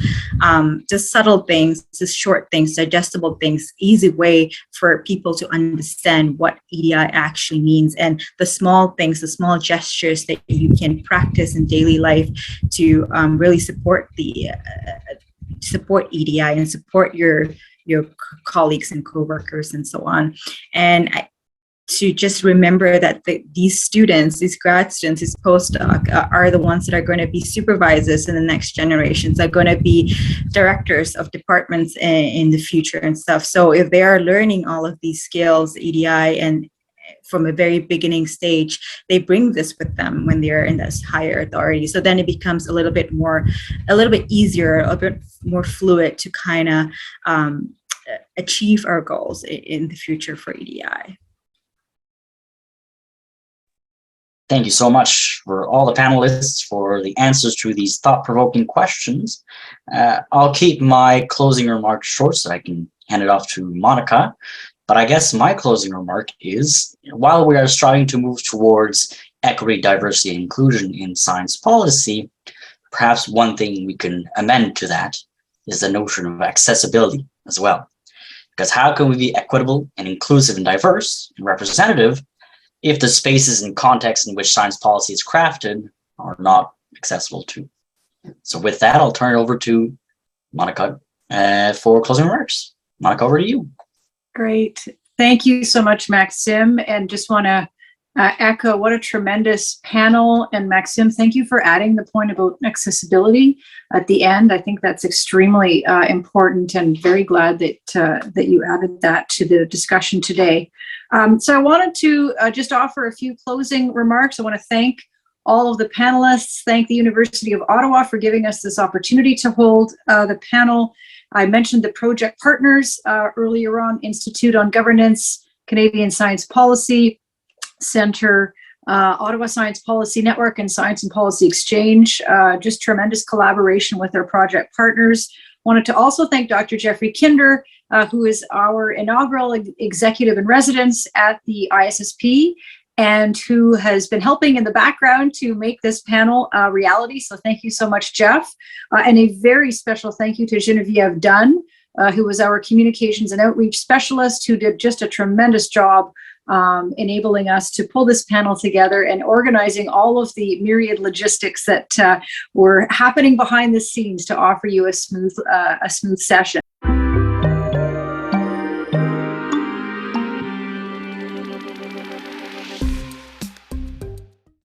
just subtle things, just short things, digestible things, easy way for people to understand what EDI actually means, and the small things, the small gestures that you can practice in daily life to really support EDI and support your colleagues and coworkers and so on. And to just remember that these students, these grad students, these postdoc are the ones that are going to be supervisors in the next generations, are going to be directors of departments in the future and stuff. So if they are learning all of these skills, EDI, and from a very beginning stage, they bring this with them when they're in this higher authority. So then it becomes a little bit easier, a bit more fluid to kind of achieve our goals in the future for EDI. Thank you so much for all the panelists for the answers to these thought-provoking questions. I'll keep my closing remarks short so I can hand it off to Monica. But I guess my closing remark is, while we are striving to move towards equity, diversity, and inclusion in science policy, perhaps one thing we can amend to that is the notion of accessibility as well. Because how can we be equitable and inclusive and diverse and representative if the spaces and contexts in which science policy is crafted are not accessible to? So with that, I'll turn it over to Monica for closing remarks. Monica, over to you. Great. Thank you so much, Maxim. And just want to echo what a tremendous panel. And Maxim, thank you for adding the point about accessibility at the end. I think that's extremely important, and very glad that you added that to the discussion today. So I wanted to just offer a few closing remarks. I want to thank all of the panelists, thank the University of Ottawa for giving us this opportunity to hold the panel. I mentioned the project partners earlier on: Institute on Governance, Canadian Science Policy Center, Ottawa Science Policy Network, and Science and Policy Exchange. Just tremendous collaboration with our project partners. Wanted to also thank Dr. Jeffrey Kinder, who is our inaugural executive in residence at the ISSP, and who has been helping in the background to make this panel a reality. So thank you so much, Jeff. And a very special thank you to Genevieve Dunn, who was our communications and outreach specialist, who did just a tremendous job enabling us to pull this panel together and organizing all of the myriad logistics that were happening behind the scenes to offer you a smooth session.